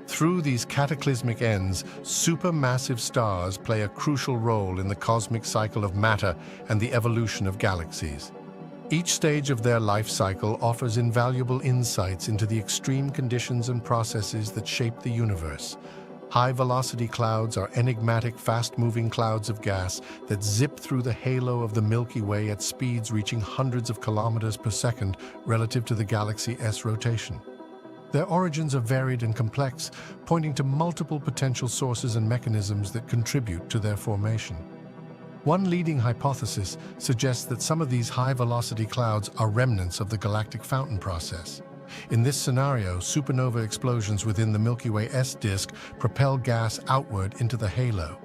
Through these cataclysmic ends, supermassive stars play a crucial role in the cosmic cycle of matter and the evolution of galaxies. Each stage of their life cycle offers invaluable insights into the extreme conditions and processes that shape the universe. High-velocity clouds are enigmatic, fast-moving clouds of gas that zip through the halo of the Milky Way at speeds reaching hundreds of kilometers per second relative to the galaxy's rotation. Their origins are varied and complex, pointing to multiple potential sources and mechanisms that contribute to their formation. One leading hypothesis suggests that some of these high-velocity clouds are remnants of the galactic fountain process. In this scenario, supernova explosions within the Milky Way's disk propel gas outward into the halo.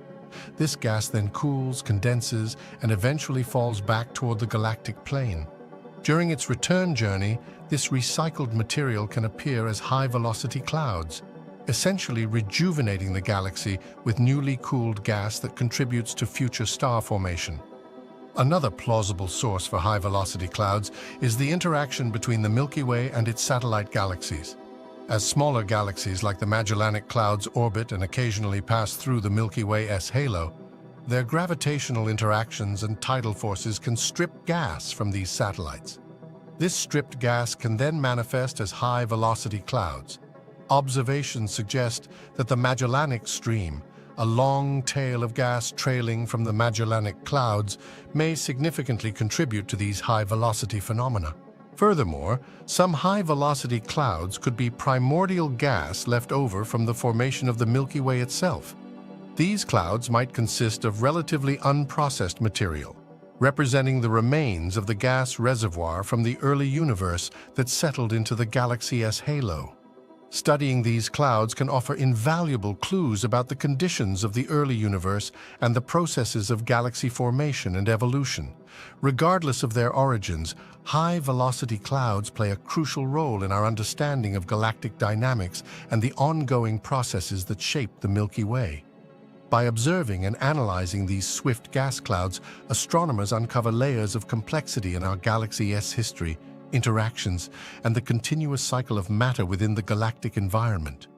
This gas then cools, condenses, and eventually falls back toward the galactic plane. During its return journey, this recycled material can appear as high-velocity clouds, essentially rejuvenating the galaxy with newly cooled gas that contributes to future star formation. Another plausible source for high-velocity clouds is the interaction between the Milky Way and its satellite galaxies. As smaller galaxies like the Magellanic Clouds orbit and occasionally pass through the Milky Way's halo, their gravitational interactions and tidal forces can strip gas from these satellites. This stripped gas can then manifest as high-velocity clouds. Observations suggest that the Magellanic Stream, a long tail of gas trailing from the Magellanic Clouds, may significantly contribute to these high-velocity phenomena. Furthermore, some high-velocity clouds could be primordial gas left over from the formation of the Milky Way itself. These clouds might consist of relatively unprocessed material, representing the remains of the gas reservoir from the early universe that settled into the galaxy's halo. Studying these clouds can offer invaluable clues about the conditions of the early universe and the processes of galaxy formation and evolution. Regardless of their origins, high-velocity clouds play a crucial role in our understanding of galactic dynamics and the ongoing processes that shape the Milky Way. By observing and analyzing these swift gas clouds, astronomers uncover layers of complexity in our galaxy's history, interactions, and the continuous cycle of matter within the galactic environment.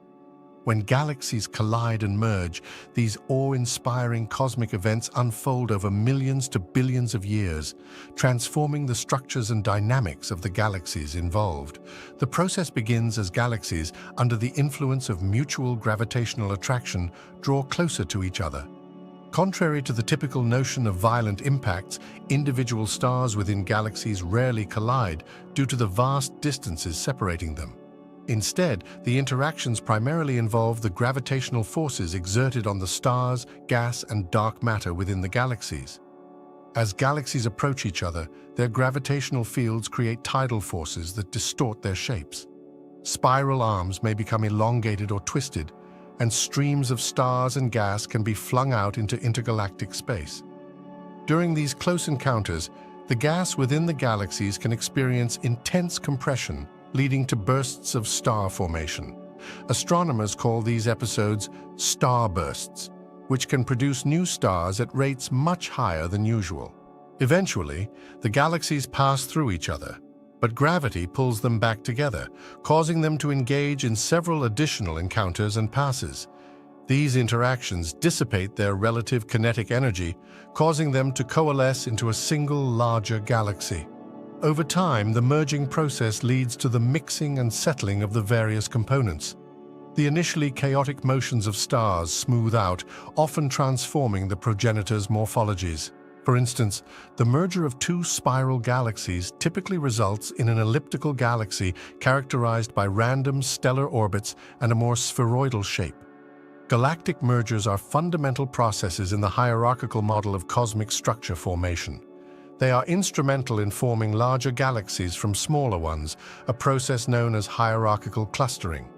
When galaxies collide and merge, these awe-inspiring cosmic events unfold over millions to billions of years, transforming the structures and dynamics of the galaxies involved. The process begins as galaxies, under the influence of mutual gravitational attraction, draw closer to each other. Contrary to the typical notion of violent impacts, individual stars within galaxies rarely collide due to the vast distances separating them. Instead, the interactions primarily involve the gravitational forces exerted on the stars, gas, and dark matter within the galaxies. As galaxies approach each other, their gravitational fields create tidal forces that distort their shapes. Spiral arms may become elongated or twisted, and streams of stars and gas can be flung out into intergalactic space. During these close encounters, the gas within the galaxies can experience intense compression, leading to bursts of star formation. Astronomers call these episodes starbursts, which can produce new stars at rates much higher than usual. Eventually, the galaxies pass through each other, but gravity pulls them back together, causing them to engage in several additional encounters and passes. These interactions dissipate their relative kinetic energy, causing them to coalesce into a single larger galaxy. Over time, the merging process leads to the mixing and settling of the various components. The initially chaotic motions of stars smooth out, often transforming the progenitor's morphologies. For instance, the merger of two spiral galaxies typically results in an elliptical galaxy characterized by random stellar orbits and a more spheroidal shape. Galactic mergers are fundamental processes in the hierarchical model of cosmic structure formation. They are instrumental in forming larger galaxies from smaller ones, a process known as hierarchical clustering.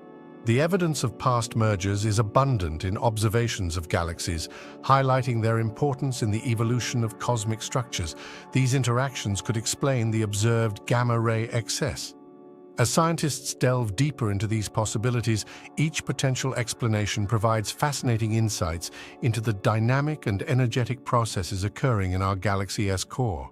The evidence of past mergers is abundant in observations of galaxies, highlighting their importance in the evolution of cosmic structures. These interactions could explain the observed gamma-ray excess. As scientists delve deeper into these possibilities, each potential explanation provides fascinating insights into the dynamic and energetic processes occurring in our galaxy's core.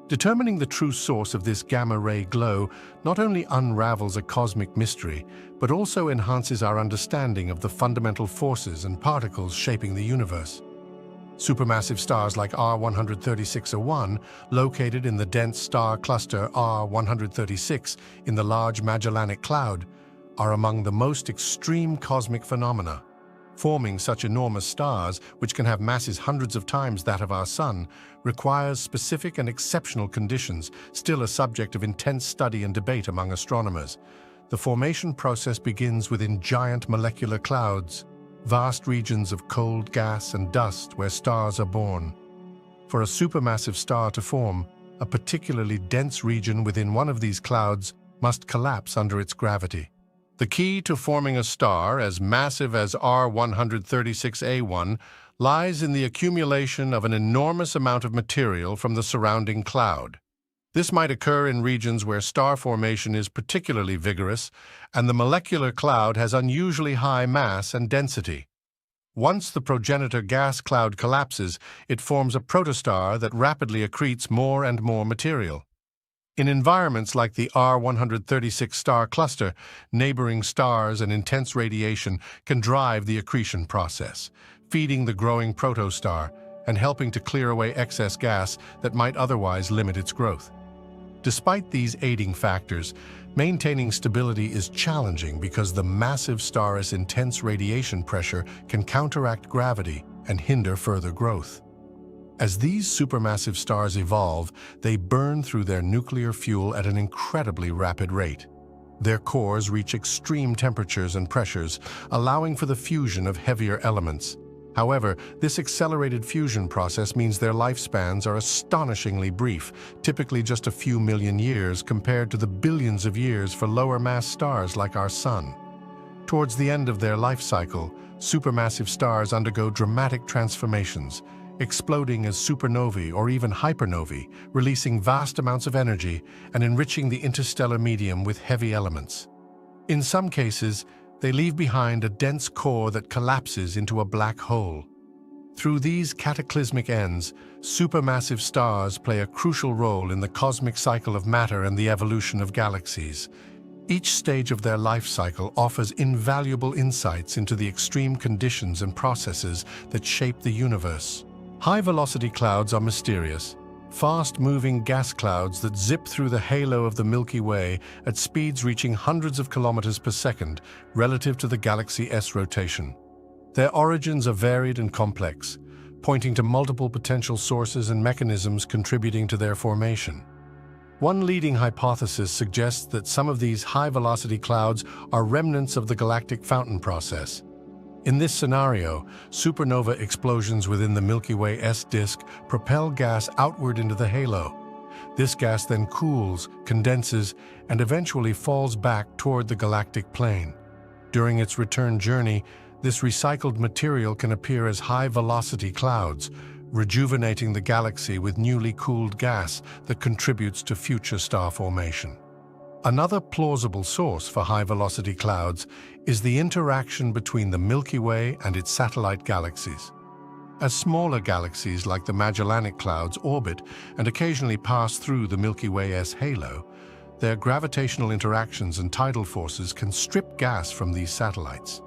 Determining the true source of this gamma-ray glow not only unravels a cosmic mystery, but also enhances our understanding of the fundamental forces and particles shaping the universe. Supermassive stars like R136a1, located in the dense star cluster R136 in the Large Magellanic Cloud, are among the most extreme cosmic phenomena. Forming such enormous stars, which can have masses hundreds of times that of our Sun, requires specific and exceptional conditions, still a subject of intense study and debate among astronomers. The formation process begins within giant molecular clouds, vast regions of cold gas and dust where stars are born. For a supermassive star to form, a particularly dense region within one of these clouds must collapse under its gravity. The key to forming a star as massive as R136a1 lies in the accumulation of an enormous amount of material from the surrounding cloud. This might occur in regions where star formation is particularly vigorous and the molecular cloud has unusually high mass and density. Once the progenitor gas cloud collapses, it forms a protostar that rapidly accretes more and more material. In environments like the R136 star cluster, neighboring stars and intense radiation can drive the accretion process, feeding the growing protostar and helping to clear away excess gas that might otherwise limit its growth. Despite these aiding factors, maintaining stability is challenging because the massive star's intense radiation pressure can counteract gravity and hinder further growth. As these supermassive stars evolve, they burn through their nuclear fuel at an incredibly rapid rate. Their cores reach extreme temperatures and pressures, allowing for the fusion of heavier elements. However, this accelerated fusion process means their lifespans are astonishingly brief, typically just a few million years compared to the billions of years for lower-mass stars like our Sun. Towards the end of their life cycle, supermassive stars undergo dramatic transformations, exploding as supernovae or even hypernovae, releasing vast amounts of energy and enriching the interstellar medium with heavy elements. In some cases, they leave behind a dense core that collapses into a black hole. Through these cataclysmic ends, supermassive stars play a crucial role in the cosmic cycle of matter and the evolution of galaxies. Each stage of their life cycle offers invaluable insights into the extreme conditions and processes that shape the universe. High-velocity clouds are mysterious, fast-moving gas clouds that zip through the halo of the Milky Way at speeds reaching hundreds of kilometers per second relative to the galaxy's rotation. Their origins are varied and complex, pointing to multiple potential sources and mechanisms contributing to their formation. One leading hypothesis suggests that some of these high-velocity clouds are remnants of the galactic fountain process. In this scenario, supernova explosions within the Milky Way-S disk propel gas outward into the halo. This gas then cools, condenses, and eventually falls back toward the galactic plane. During its return journey, this recycled material can appear as high-velocity clouds, rejuvenating the galaxy with newly cooled gas that contributes to future star formation. Another plausible source for high-velocity clouds is the interaction between the Milky Way and its satellite galaxies. As smaller galaxies like the Magellanic Clouds orbit and occasionally pass through the Milky Way-S halo, their gravitational interactions and tidal forces can strip gas from these satellites.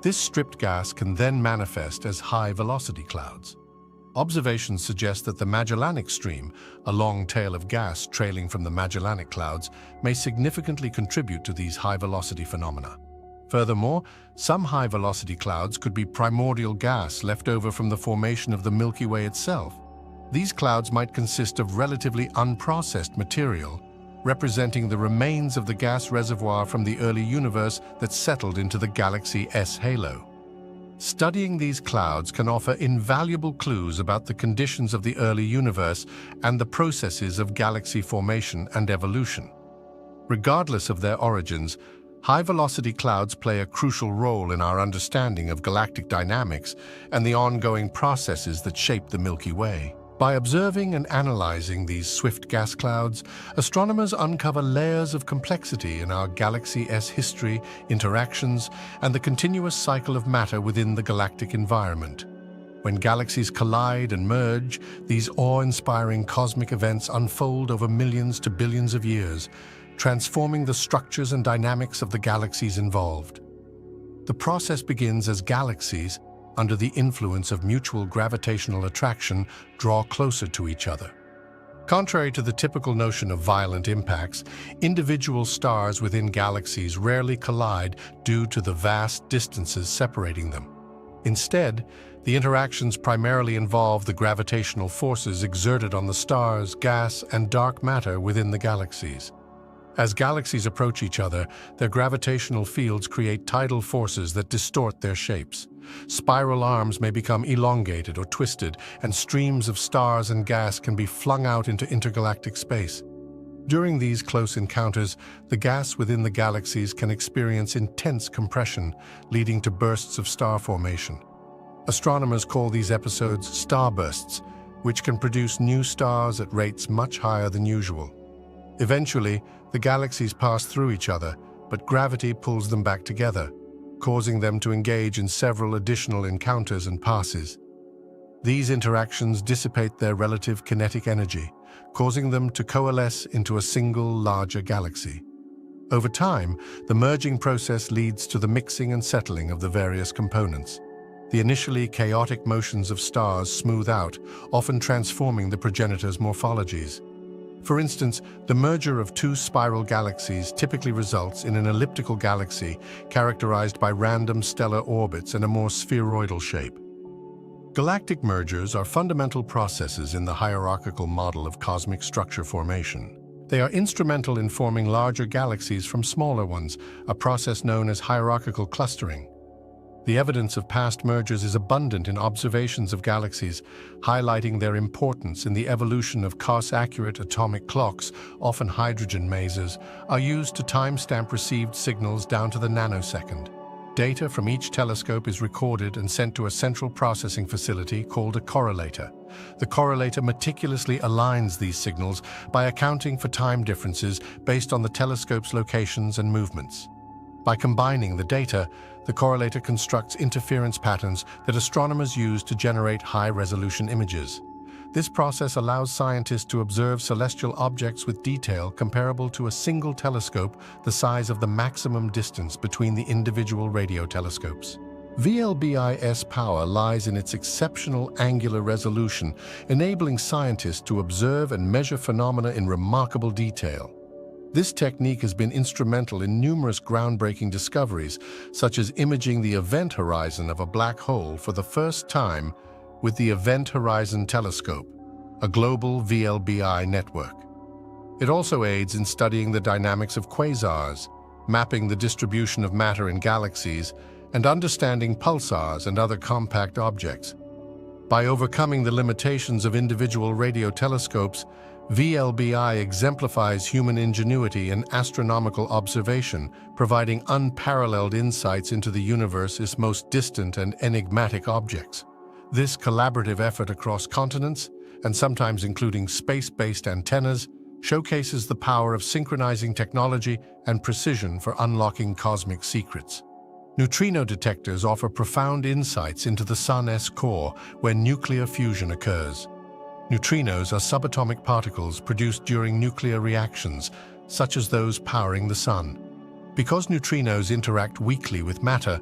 This stripped gas can then manifest as high-velocity clouds. Observations suggest that the Magellanic Stream, a long tail of gas trailing from the Magellanic Clouds, may significantly contribute to these high-velocity phenomena. Furthermore, some high-velocity clouds could be primordial gas left over from the formation of the Milky Way itself. These clouds might consist of relatively unprocessed material, representing the remains of the gas reservoir from the early universe that settled into the galaxy S halo. Studying these clouds can offer invaluable clues about the conditions of the early universe and the processes of galaxy formation and evolution. Regardless of their origins, high-velocity clouds play a crucial role in our understanding of galactic dynamics and the ongoing processes that shape the Milky Way. By observing and analyzing these swift gas clouds, astronomers uncover layers of complexity in our galaxy's history, interactions, and the continuous cycle of matter within the galactic environment. When galaxies collide and merge, these awe-inspiring cosmic events unfold over millions to billions of years, transforming the structures and dynamics of the galaxies involved. The process begins as galaxies, under the influence of mutual gravitational attraction, draw closer to each other. Contrary to the typical notion of violent impacts, individual stars within galaxies rarely collide due to the vast distances separating them. Instead, the interactions primarily involve the gravitational forces exerted on the stars, gas, and dark matter within the galaxies. As galaxies approach each other, their gravitational fields create tidal forces that distort their shapes. Spiral arms may become elongated or twisted, and streams of stars and gas can be flung out into intergalactic space. During these close encounters, the gas within the galaxies can experience intense compression, leading to bursts of star formation. Astronomers call these episodes starbursts, which can produce new stars at rates much higher than usual. Eventually, the galaxies pass through each other, but gravity pulls them back together, causing them to engage in several additional encounters and passes. These interactions dissipate their relative kinetic energy, causing them to coalesce into a single larger galaxy. Over time, the merging process leads to the mixing and settling of the various components. The initially chaotic motions of stars smooth out, often transforming the progenitor's morphologies. For instance, the merger of two spiral galaxies typically results in an elliptical galaxy characterized by random stellar orbits and a more spheroidal shape. Galactic mergers are fundamental processes in the hierarchical model of cosmic structure formation. They are instrumental in forming larger galaxies from smaller ones, a process known as hierarchical clustering. The evidence of past mergers is abundant in observations of galaxies, highlighting their importance in the evolution of cost-accurate atomic clocks, often hydrogen masers, are used to timestamp received signals down to the nanosecond. Data from each telescope is recorded and sent to a central processing facility called a correlator. The correlator meticulously aligns these signals by accounting for time differences based on the telescope's locations and movements. By combining the data, the correlator constructs interference patterns that astronomers use to generate high-resolution images. This process allows scientists to observe celestial objects with detail comparable to a single telescope the size of the maximum distance between the individual radio telescopes. VLBI's power lies in its exceptional angular resolution, enabling scientists to observe and measure phenomena in remarkable detail. This technique has been instrumental in numerous groundbreaking discoveries, such as imaging the event horizon of a black hole for the first time with the Event Horizon Telescope, a global VLBI network. It also aids in studying the dynamics of quasars, mapping the distribution of matter in galaxies, and understanding pulsars and other compact objects. By overcoming the limitations of individual radio telescopes, VLBI exemplifies human ingenuity in astronomical observation, providing unparalleled insights into the universe's most distant and enigmatic objects. This collaborative effort across continents, and sometimes including space-based antennas, showcases the power of synchronizing technology and precision for unlocking cosmic secrets. Neutrino detectors offer profound insights into the Sun's core where nuclear fusion occurs. Neutrinos are subatomic particles produced during nuclear reactions, such as those powering the Sun. Because neutrinos interact weakly with matter,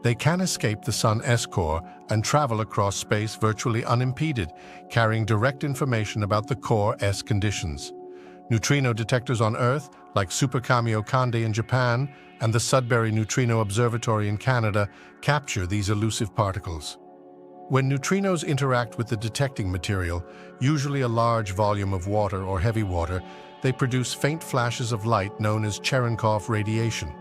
they can escape the Sun's core and travel across space virtually unimpeded, carrying direct information about the core's conditions. Neutrino detectors on Earth, like Kamiokande in Japan and the Sudbury Neutrino Observatory in Canada, capture these elusive particles. When neutrinos interact with the detecting material, usually a large volume of water or heavy water, they produce faint flashes of light known as Cherenkov radiation.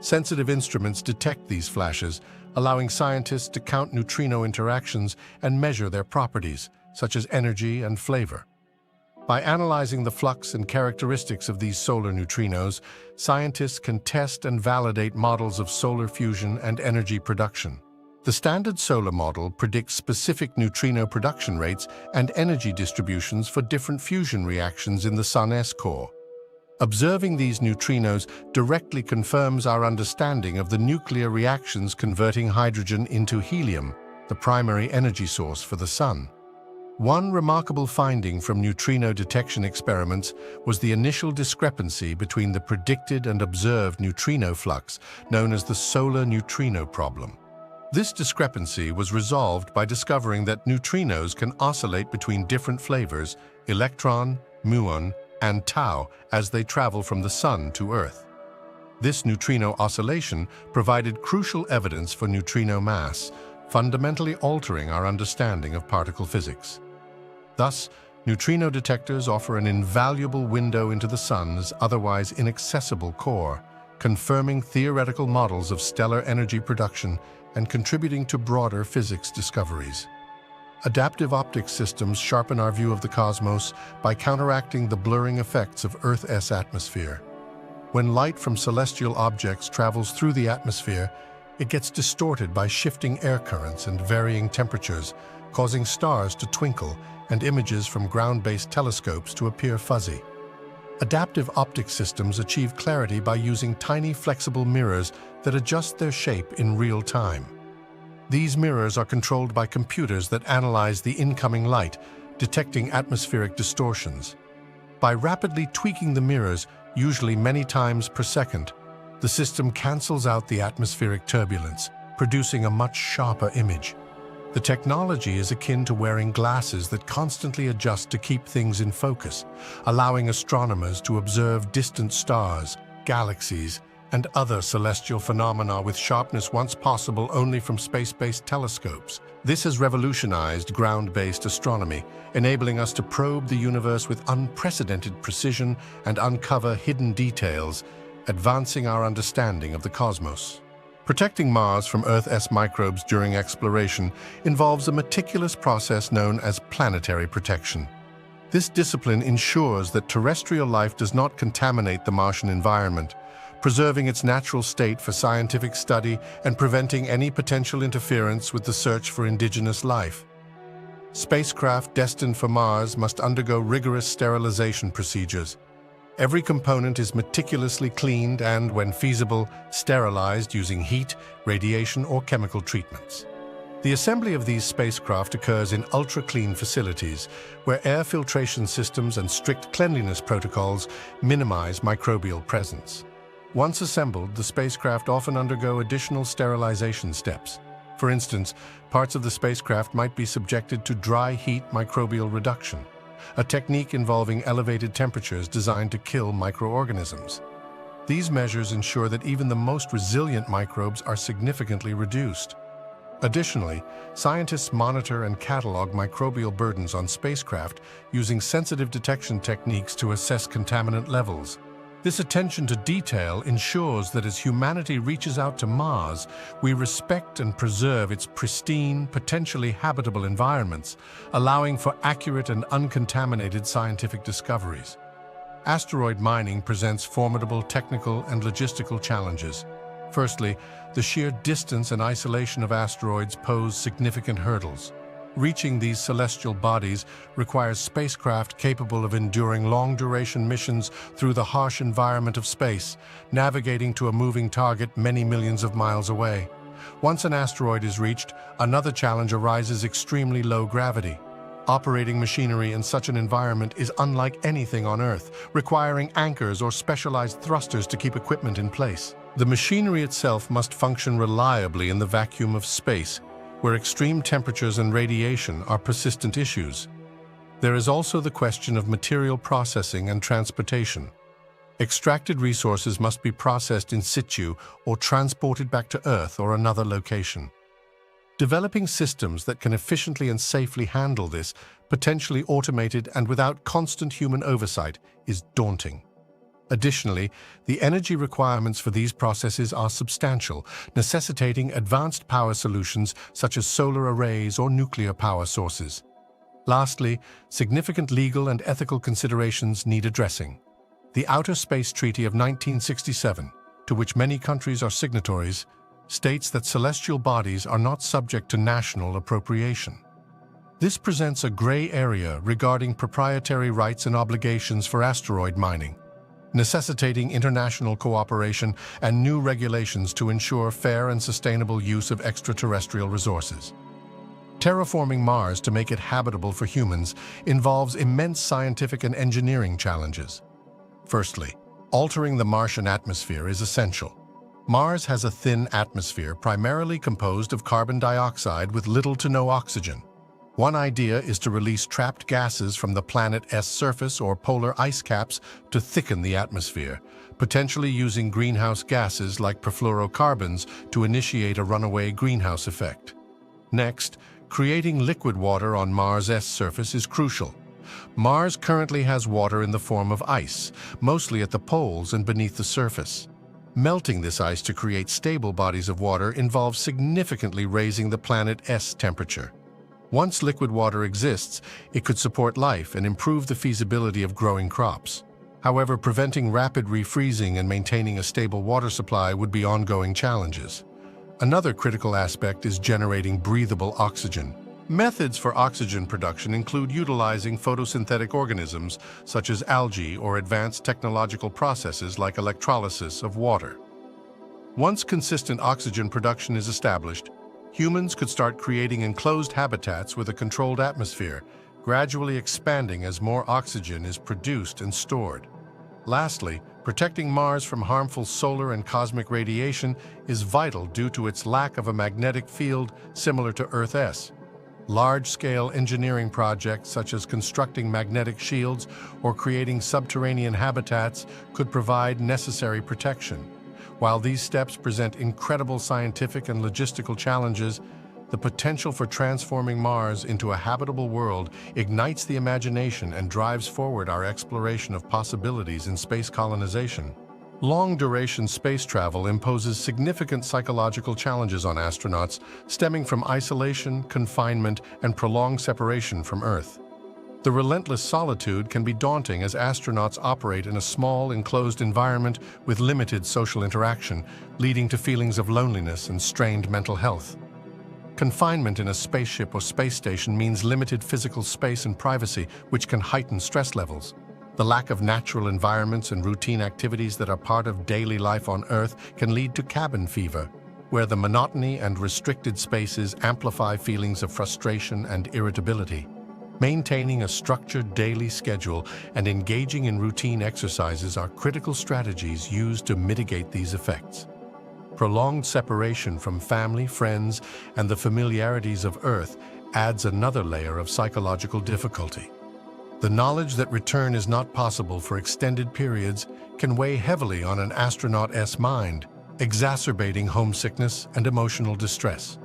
Sensitive instruments detect these flashes, allowing scientists to count neutrino interactions and measure their properties, such as energy and flavor. By analyzing the flux and characteristics of these solar neutrinos, scientists can test and validate models of solar fusion and energy production. The standard solar model predicts specific neutrino production rates and energy distributions for different fusion reactions in the Sun's core. Observing these neutrinos directly confirms our understanding of the nuclear reactions converting hydrogen into helium, the primary energy source for the Sun. One remarkable finding from neutrino detection experiments was the initial discrepancy between the predicted and observed neutrino flux, known as the solar neutrino problem. This discrepancy was resolved by discovering that neutrinos can oscillate between different flavors, electron, muon, and tau, as they travel from the Sun to Earth. This neutrino oscillation provided crucial evidence for neutrino mass, fundamentally altering our understanding of particle physics. Thus, neutrino detectors offer an invaluable window into the Sun's otherwise inaccessible core, confirming theoretical models of stellar energy production and contributing to broader physics discoveries. Adaptive optics systems sharpen our view of the cosmos by counteracting the blurring effects of Earth's atmosphere. When light from celestial objects travels through the atmosphere, it gets distorted by shifting air currents and varying temperatures, causing stars to twinkle and images from ground-based telescopes to appear fuzzy. Adaptive optics systems achieve clarity by using tiny flexible mirrors that adjust their shape in real time. These mirrors are controlled by computers that analyze the incoming light, detecting atmospheric distortions. By rapidly tweaking the mirrors, usually many times per second, the system cancels out the atmospheric turbulence, producing a much sharper image. The technology is akin to wearing glasses that constantly adjust to keep things in focus, allowing astronomers to observe distant stars, galaxies, and other celestial phenomena with sharpness once possible only from space-based telescopes. This has revolutionized ground-based astronomy, enabling us to probe the universe with unprecedented precision and uncover hidden details, advancing our understanding of the cosmos. Protecting Mars from Earth's microbes during exploration involves a meticulous process known as planetary protection. This discipline ensures that terrestrial life does not contaminate the Martian environment, preserving its natural state for scientific study and preventing any potential interference with the search for indigenous life. Spacecraft destined for Mars must undergo rigorous sterilization procedures. Every component is meticulously cleaned and, when feasible, sterilized using heat, radiation, or chemical treatments. The assembly of these spacecraft occurs in ultra-clean facilities, where air filtration systems and strict cleanliness protocols minimize microbial presence. Once assembled, the spacecraft often undergo additional sterilization steps. For instance, parts of the spacecraft might be subjected to dry heat microbial reduction, a technique involving elevated temperatures designed to kill microorganisms. These measures ensure that even the most resilient microbes are significantly reduced. Additionally, scientists monitor and catalog microbial burdens on spacecraft using sensitive detection techniques to assess contaminant levels. This attention to detail ensures that as humanity reaches out to Mars, we respect and preserve its pristine, potentially habitable environments, allowing for accurate and uncontaminated scientific discoveries. Asteroid mining presents formidable technical and logistical challenges. Firstly, the sheer distance and isolation of asteroids pose significant hurdles. Reaching these celestial bodies requires spacecraft capable of enduring long-duration missions through the harsh environment of space, navigating to a moving target many millions of miles away. Once an asteroid is reached, another challenge arises: extremely low gravity. Operating machinery in such an environment is unlike anything on Earth, requiring anchors or specialized thrusters to keep equipment in place. The machinery itself must function reliably in the vacuum of space, where extreme temperatures and radiation are persistent issues. There is also the question of material processing and transportation. Extracted resources must be processed in situ or transported back to Earth or another location. Developing systems that can efficiently and safely handle this, potentially automated and without constant human oversight, is daunting. Additionally, the energy requirements for these processes are substantial, necessitating advanced power solutions such as solar arrays or nuclear power sources. Lastly, significant legal and ethical considerations need addressing. The Outer Space Treaty of 1967, to which many countries are signatories, states that celestial bodies are not subject to national appropriation. This presents a gray area regarding proprietary rights and obligations for asteroid mining, necessitating international cooperation and new regulations to ensure fair and sustainable use of extraterrestrial resources. Terraforming Mars to make it habitable for humans involves immense scientific and engineering challenges. Firstly, altering the Martian atmosphere is essential. Mars has a thin atmosphere primarily composed of carbon dioxide with little to no oxygen. One idea is to release trapped gases from the planet's surface or polar ice caps to thicken the atmosphere, potentially using greenhouse gases like perfluorocarbons to initiate a runaway greenhouse effect. Next, creating liquid water on Mars' surface is crucial. Mars currently has water in the form of ice, mostly at the poles and beneath the surface. Melting this ice to create stable bodies of water involves significantly raising the planet's temperature. Once liquid water exists, it could support life and improve the feasibility of growing crops. However, preventing rapid refreezing and maintaining a stable water supply would be ongoing challenges. Another critical aspect is generating breathable oxygen. Methods for oxygen production include utilizing photosynthetic organisms such as algae or advanced technological processes like electrolysis of water. Once consistent oxygen production is established, humans could start creating enclosed habitats with a controlled atmosphere, gradually expanding as more oxygen is produced and stored. Lastly, protecting Mars from harmful solar and cosmic radiation is vital due to its lack of a magnetic field similar to Earth's. Large-scale engineering projects such as constructing magnetic shields or creating subterranean habitats could provide necessary protection. While these steps present incredible scientific and logistical challenges, the potential for transforming Mars into a habitable world ignites the imagination and drives forward our exploration of possibilities in space colonization. Long-duration space travel imposes significant psychological challenges on astronauts, stemming from isolation, confinement, and prolonged separation from Earth. The relentless solitude can be daunting as astronauts operate in a small, enclosed environment with limited social interaction, leading to feelings of loneliness and strained mental health. Confinement in a spaceship or space station means limited physical space and privacy, which can heighten stress levels. The lack of natural environments and routine activities that are part of daily life on Earth can lead to cabin fever, where the monotony and restricted spaces amplify feelings of frustration and irritability. Maintaining a structured daily schedule and engaging in routine exercises are critical strategies used to mitigate these effects. Prolonged separation from family, friends, and the familiarities of Earth adds another layer of psychological difficulty. The knowledge that return is not possible for extended periods can weigh heavily on an astronaut's mind, exacerbating homesickness and emotional distress.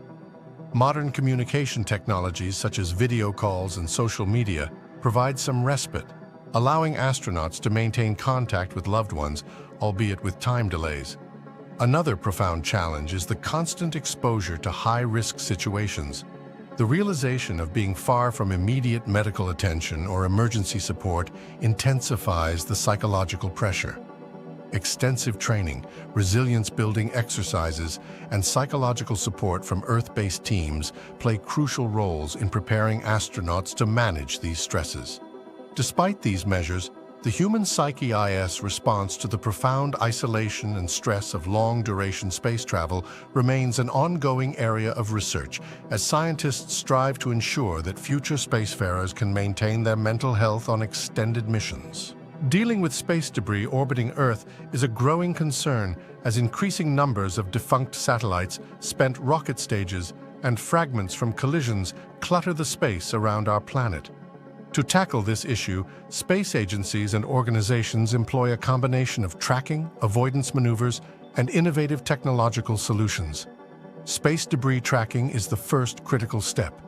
Modern communication technologies such as video calls and social media provide some respite, allowing astronauts to maintain contact with loved ones, albeit with time delays. Another profound challenge is the constant exposure to high-risk situations. The realization of being far from immediate medical attention or emergency support intensifies the psychological pressure. Extensive training, resilience-building exercises, and psychological support from Earth-based teams play crucial roles in preparing astronauts to manage these stresses. Despite these measures, the human psyche-IS response to the profound isolation and stress of long-duration space travel remains an ongoing area of research as scientists strive to ensure that future spacefarers can maintain their mental health on extended missions. Dealing with space debris orbiting Earth is a growing concern as increasing numbers of defunct satellites, spent rocket stages, and fragments from collisions clutter the space around our planet. To tackle this issue, space agencies and organizations employ a combination of tracking, avoidance maneuvers, and innovative technological solutions. Space debris tracking is the first critical step.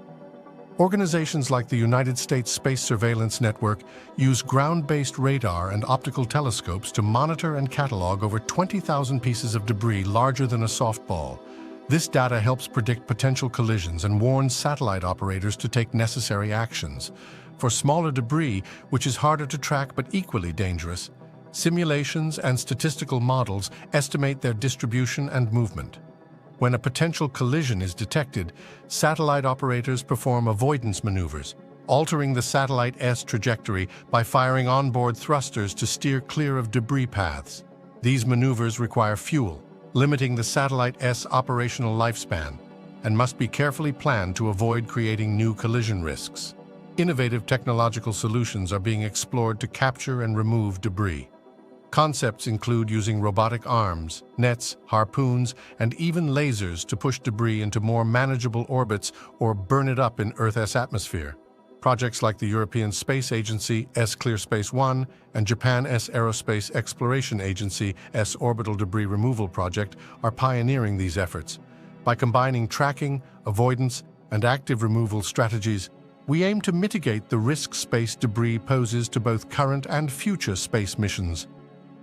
Organizations like the United States Space Surveillance Network use ground-based radar and optical telescopes to monitor and catalog over 20,000 pieces of debris larger than a softball. This data helps predict potential collisions and warns satellite operators to take necessary actions. For smaller debris, which is harder to track but equally dangerous, simulations and statistical models estimate their distribution and movement. When a potential collision is detected, satellite operators perform avoidance maneuvers, altering the satellite's trajectory by firing onboard thrusters to steer clear of debris paths. These maneuvers require fuel, limiting the satellite's operational lifespan, and must be carefully planned to avoid creating new collision risks. Innovative technological solutions are being explored to capture and remove debris. Concepts include using robotic arms, nets, harpoons, and even lasers to push debris into more manageable orbits or burn it up in Earth's atmosphere. Projects like the European Space Agency's Clear Space 1 and Japan's Aerospace Exploration Agency's Orbital Debris Removal Project are pioneering these efforts. By combining tracking, avoidance, and active removal strategies, we aim to mitigate the risk space debris poses to both current and future space missions.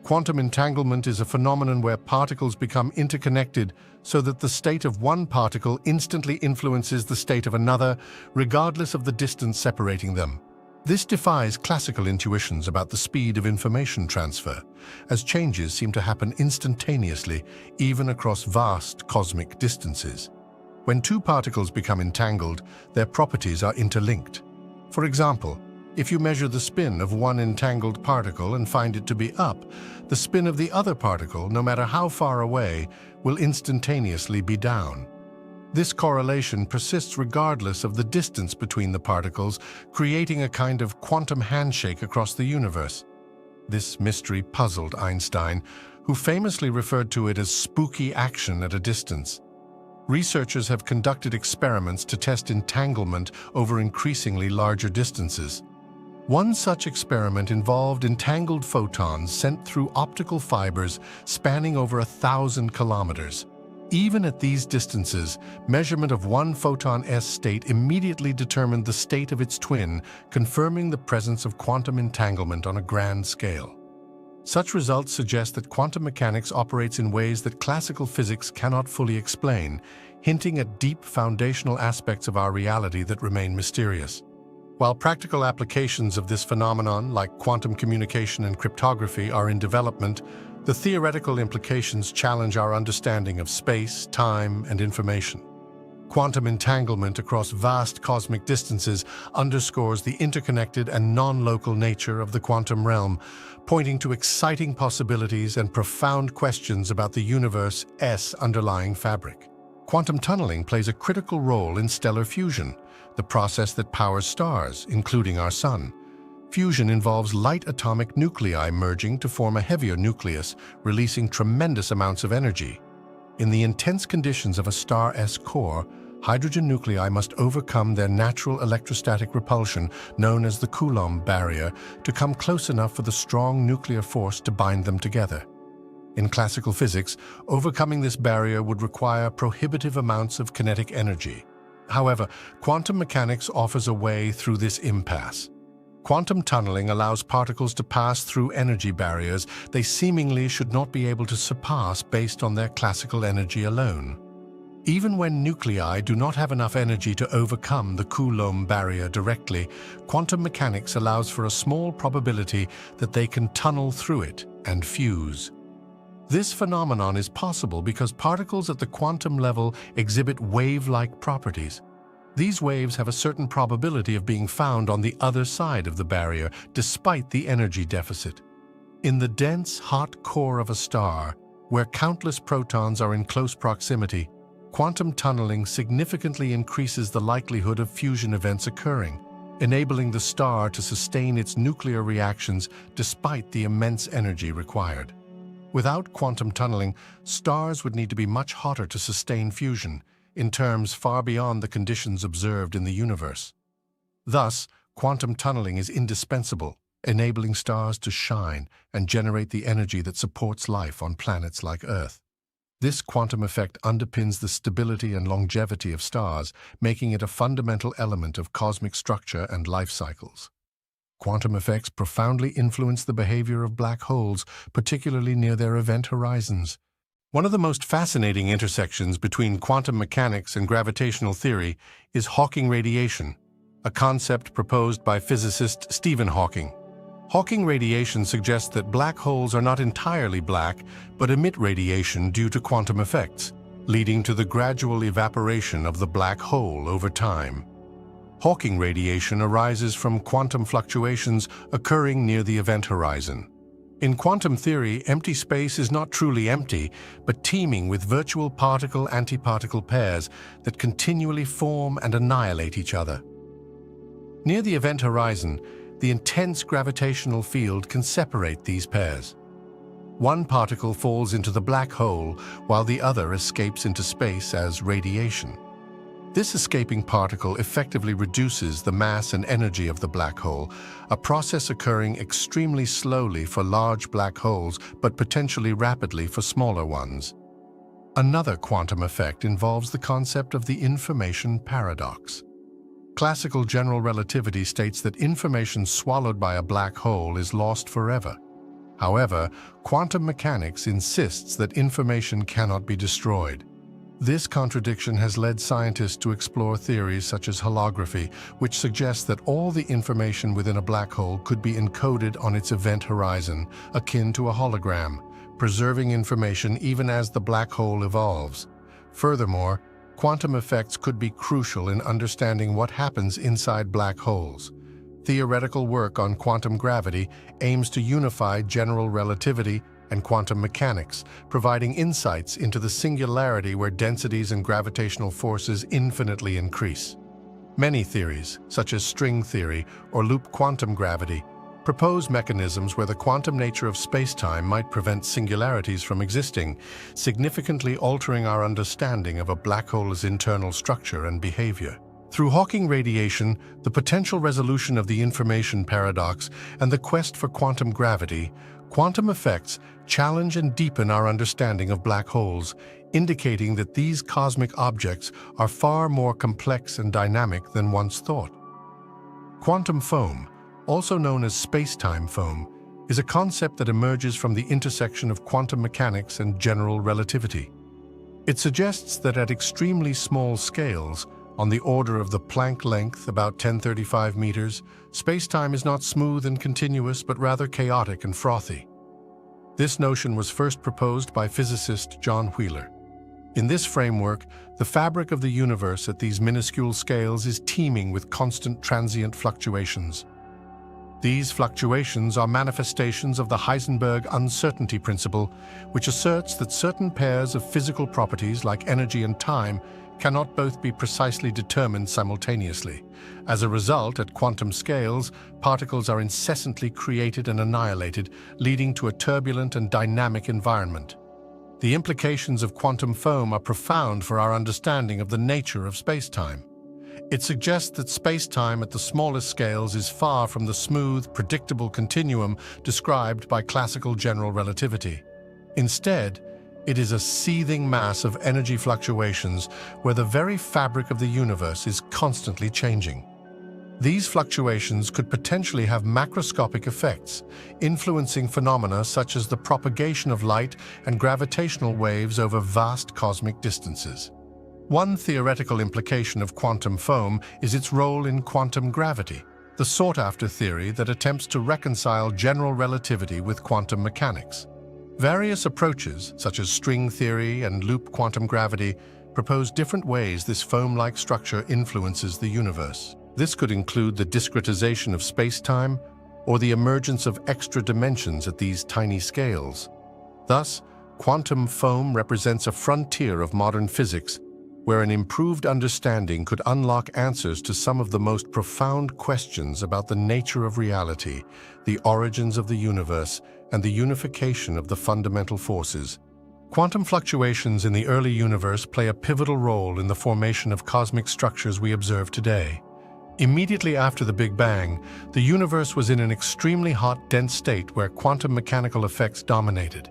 Quantum entanglement is a phenomenon where particles become interconnected so that the state of one particle instantly influences the state of another, regardless of the distance separating them. This defies classical intuitions about the speed of information transfer, as changes seem to happen instantaneously, even across vast cosmic distances. When two particles become entangled, their properties are interlinked. For example, if you measure the spin of one entangled particle and find it to be up, the spin of the other particle, no matter how far away, will instantaneously be down. This correlation persists regardless of the distance between the particles, creating a kind of quantum handshake across the universe. This mystery puzzled Einstein, who famously referred to it as spooky action at a distance. Researchers have conducted experiments to test entanglement over increasingly larger distances. One such experiment involved entangled photons sent through optical fibers spanning over 1,000 kilometers. Even at these distances, measurement of one photon's state immediately determined the state of its twin, confirming the presence of quantum entanglement on a grand scale. Such results suggest that quantum mechanics operates in ways that classical physics cannot fully explain, hinting at deep foundational aspects of our reality that remain mysterious. While practical applications of this phenomenon, like quantum communication and cryptography, are in development, the theoretical implications challenge our understanding of space, time, and information. Quantum entanglement across vast cosmic distances underscores the interconnected and non-local nature of the quantum realm, pointing to exciting possibilities and profound questions about the universe's underlying fabric. Quantum tunneling plays a critical role in stellar fusion, the process that powers stars, including our Sun. Fusion involves light atomic nuclei merging to form a heavier nucleus, releasing tremendous amounts of energy. In the intense conditions of a star's core, hydrogen nuclei must overcome their natural electrostatic repulsion, known as the Coulomb barrier, to come close enough for the strong nuclear force to bind them together. In classical physics, overcoming this barrier would require prohibitive amounts of kinetic energy. However, quantum mechanics offers a way through this impasse. Quantum tunneling allows particles to pass through energy barriers they seemingly should not be able to surpass based on their classical energy alone. Even when nuclei do not have enough energy to overcome the Coulomb barrier directly, quantum mechanics allows for a small probability that they can tunnel through it and fuse. This phenomenon is possible because particles at the quantum level exhibit wave-like properties. These waves have a certain probability of being found on the other side of the barrier, despite the energy deficit. In the dense, hot core of a star, where countless protons are in close proximity, quantum tunneling significantly increases the likelihood of fusion events occurring, enabling the star to sustain its nuclear reactions despite the immense energy required. Without quantum tunneling, stars would need to be much hotter to sustain fusion, in terms far beyond the conditions observed in the universe. Thus, quantum tunneling is indispensable, enabling stars to shine and generate the energy that supports life on planets like Earth. This quantum effect underpins the stability and longevity of stars, making it a fundamental element of cosmic structure and life cycles. Quantum effects profoundly influence the behavior of black holes, particularly near their event horizons. One of the most fascinating intersections between quantum mechanics and gravitational theory is Hawking radiation, a concept proposed by physicist Stephen Hawking. Hawking radiation suggests that black holes are not entirely black, but emit radiation due to quantum effects, leading to the gradual evaporation of the black hole over time. Hawking radiation arises from quantum fluctuations occurring near the event horizon. In quantum theory, empty space is not truly empty, but teeming with virtual particle-antiparticle pairs that continually form and annihilate each other. Near the event horizon, the intense gravitational field can separate these pairs. One particle falls into the black hole, while the other escapes into space as radiation. This escaping particle effectively reduces the mass and energy of the black hole, a process occurring extremely slowly for large black holes but potentially rapidly for smaller ones. Another quantum effect involves the concept of the information paradox. Classical general relativity states that information swallowed by a black hole is lost forever. However, quantum mechanics insists that information cannot be destroyed. This contradiction has led scientists to explore theories such as holography, which suggests that all the information within a black hole could be encoded on its event horizon, akin to a hologram, preserving information even as the black hole evolves. Furthermore, quantum effects could be crucial in understanding what happens inside black holes. Theoretical work on quantum gravity aims to unify general relativity and quantum mechanics, providing insights into the singularity where densities and gravitational forces infinitely increase. Many theories, such as string theory or loop quantum gravity, propose mechanisms where the quantum nature of space-time might prevent singularities from existing, significantly altering our understanding of a black hole's internal structure and behavior. Through Hawking radiation, the potential resolution of the information paradox, and the quest for quantum gravity, quantum effects challenge and deepen our understanding of black holes, indicating that these cosmic objects are far more complex and dynamic than once thought. Quantum foam, also known as space-time foam, is a concept that emerges from the intersection of quantum mechanics and general relativity. It suggests that at extremely small scales, on the order of the Planck length, about 1035 meters, space-time is not smooth and continuous, but rather chaotic and frothy. This notion was first proposed by physicist John Wheeler. In this framework, the fabric of the universe at these minuscule scales is teeming with constant transient fluctuations. These fluctuations are manifestations of the Heisenberg uncertainty principle, which asserts that certain pairs of physical properties like energy and time cannot both be precisely determined simultaneously. As a result, at quantum scales, particles are incessantly created and annihilated, leading to a turbulent and dynamic environment. The implications of quantum foam are profound for our understanding of the nature of space-time. It suggests that space-time at the smallest scales is far from the smooth, predictable continuum described by classical general relativity. Instead, it is a seething mass of energy fluctuations where the very fabric of the universe is constantly changing. These fluctuations could potentially have macroscopic effects, influencing phenomena such as the propagation of light and gravitational waves over vast cosmic distances. One theoretical implication of quantum foam is its role in quantum gravity, the sought-after theory that attempts to reconcile general relativity with quantum mechanics. Various approaches, such as string theory and loop quantum gravity, propose different ways this foam-like structure influences the universe. This could include the discretization of space-time or the emergence of extra dimensions at these tiny scales. Thus, quantum foam represents a frontier of modern physics where an improved understanding could unlock answers to some of the most profound questions about the nature of reality, the origins of the universe, and the unification of the fundamental forces. Quantum fluctuations in the early universe play a pivotal role in the formation of cosmic structures we observe today. Immediately after the Big Bang, the universe was in an extremely hot, dense state where quantum mechanical effects dominated.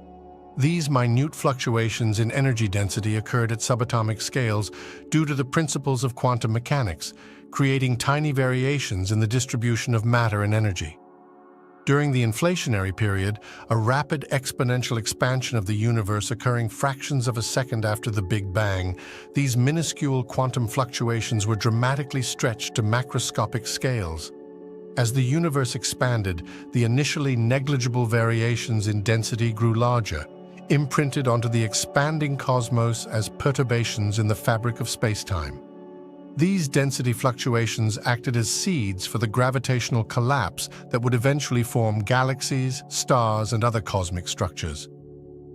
These minute fluctuations in energy density occurred at subatomic scales due to the principles of quantum mechanics, creating tiny variations in the distribution of matter and energy. During the inflationary period, a rapid exponential expansion of the universe occurring fractions of a second after the Big Bang, these minuscule quantum fluctuations were dramatically stretched to macroscopic scales. As the universe expanded, the initially negligible variations in density grew larger, imprinted onto the expanding cosmos as perturbations in the fabric of space-time. These density fluctuations acted as seeds for the gravitational collapse that would eventually form galaxies, stars, and other cosmic structures.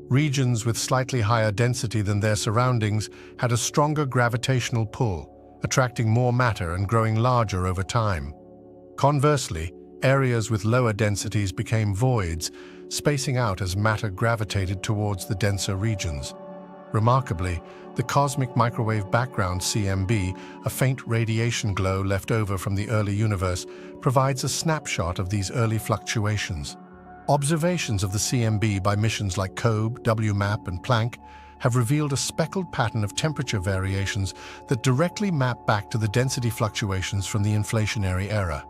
Regions with slightly higher density than their surroundings had a stronger gravitational pull, attracting more matter and growing larger over time. Conversely, areas with lower densities became voids, spacing out as matter gravitated towards the denser regions. Remarkably, the cosmic microwave background CMB, a faint radiation glow left over from the early universe, provides a snapshot of these early fluctuations. Observations of the CMB by missions like COBE, WMAP, and Planck have revealed a speckled pattern of temperature variations that directly map back to the density fluctuations from the inflationary era.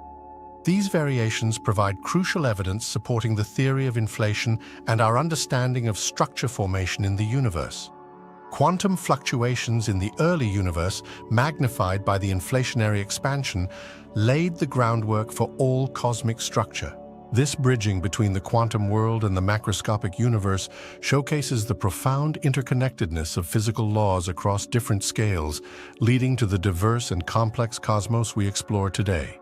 These variations provide crucial evidence supporting the theory of inflation and our understanding of structure formation in the universe. Quantum fluctuations in the early universe, magnified by the inflationary expansion, laid the groundwork for all cosmic structure. This bridging between the quantum world and the macroscopic universe showcases the profound interconnectedness of physical laws across different scales, leading to the diverse and complex cosmos we explore today.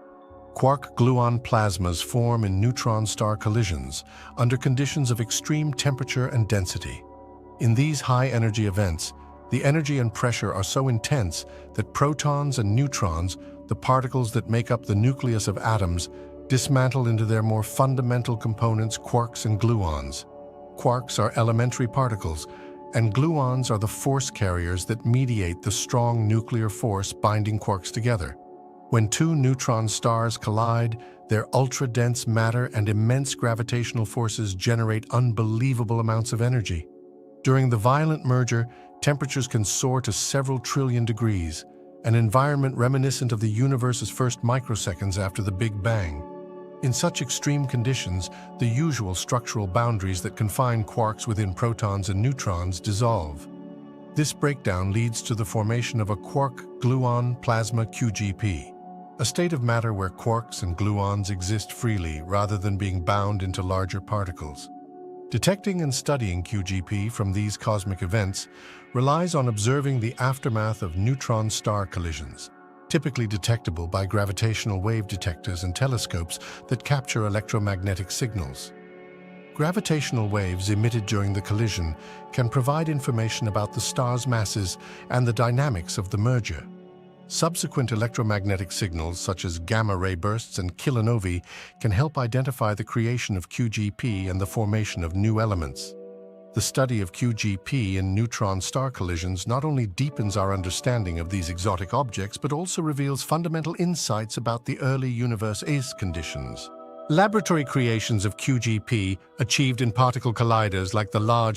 Quark-gluon plasmas form in neutron star collisions under conditions of extreme temperature and density. In these high-energy events, the energy and pressure are so intense that protons and neutrons, the particles that make up the nucleus of atoms, dismantle into their more fundamental components, quarks and gluons. Quarks are elementary particles, and gluons are the force carriers that mediate the strong nuclear force binding quarks together. When two neutron stars collide, their ultra-dense matter and immense gravitational forces generate unbelievable amounts of energy. During the violent merger, temperatures can soar to several trillion degrees, an environment reminiscent of the universe's first microseconds after the Big Bang. In such extreme conditions, the usual structural boundaries that confine quarks within protons and neutrons dissolve. This breakdown leads to the formation of a quark-gluon plasma QGP, a state of matter where quarks and gluons exist freely rather than being bound into larger particles. Detecting and studying QGP from these cosmic events relies on observing the aftermath of neutron star collisions, typically detectable by gravitational wave detectors and telescopes that capture electromagnetic signals. Gravitational waves emitted during the collision can provide information about the star's masses and the dynamics of the merger. Subsequent electromagnetic signals, such as gamma-ray bursts and kilonovae, can help identify the creation of QGP and the formation of new elements. The study of QGP in neutron star collisions not only deepens our understanding of these exotic objects, but also reveals fundamental insights about the early universe's conditions. Laboratory creations of QGP, achieved in particle colliders like the Large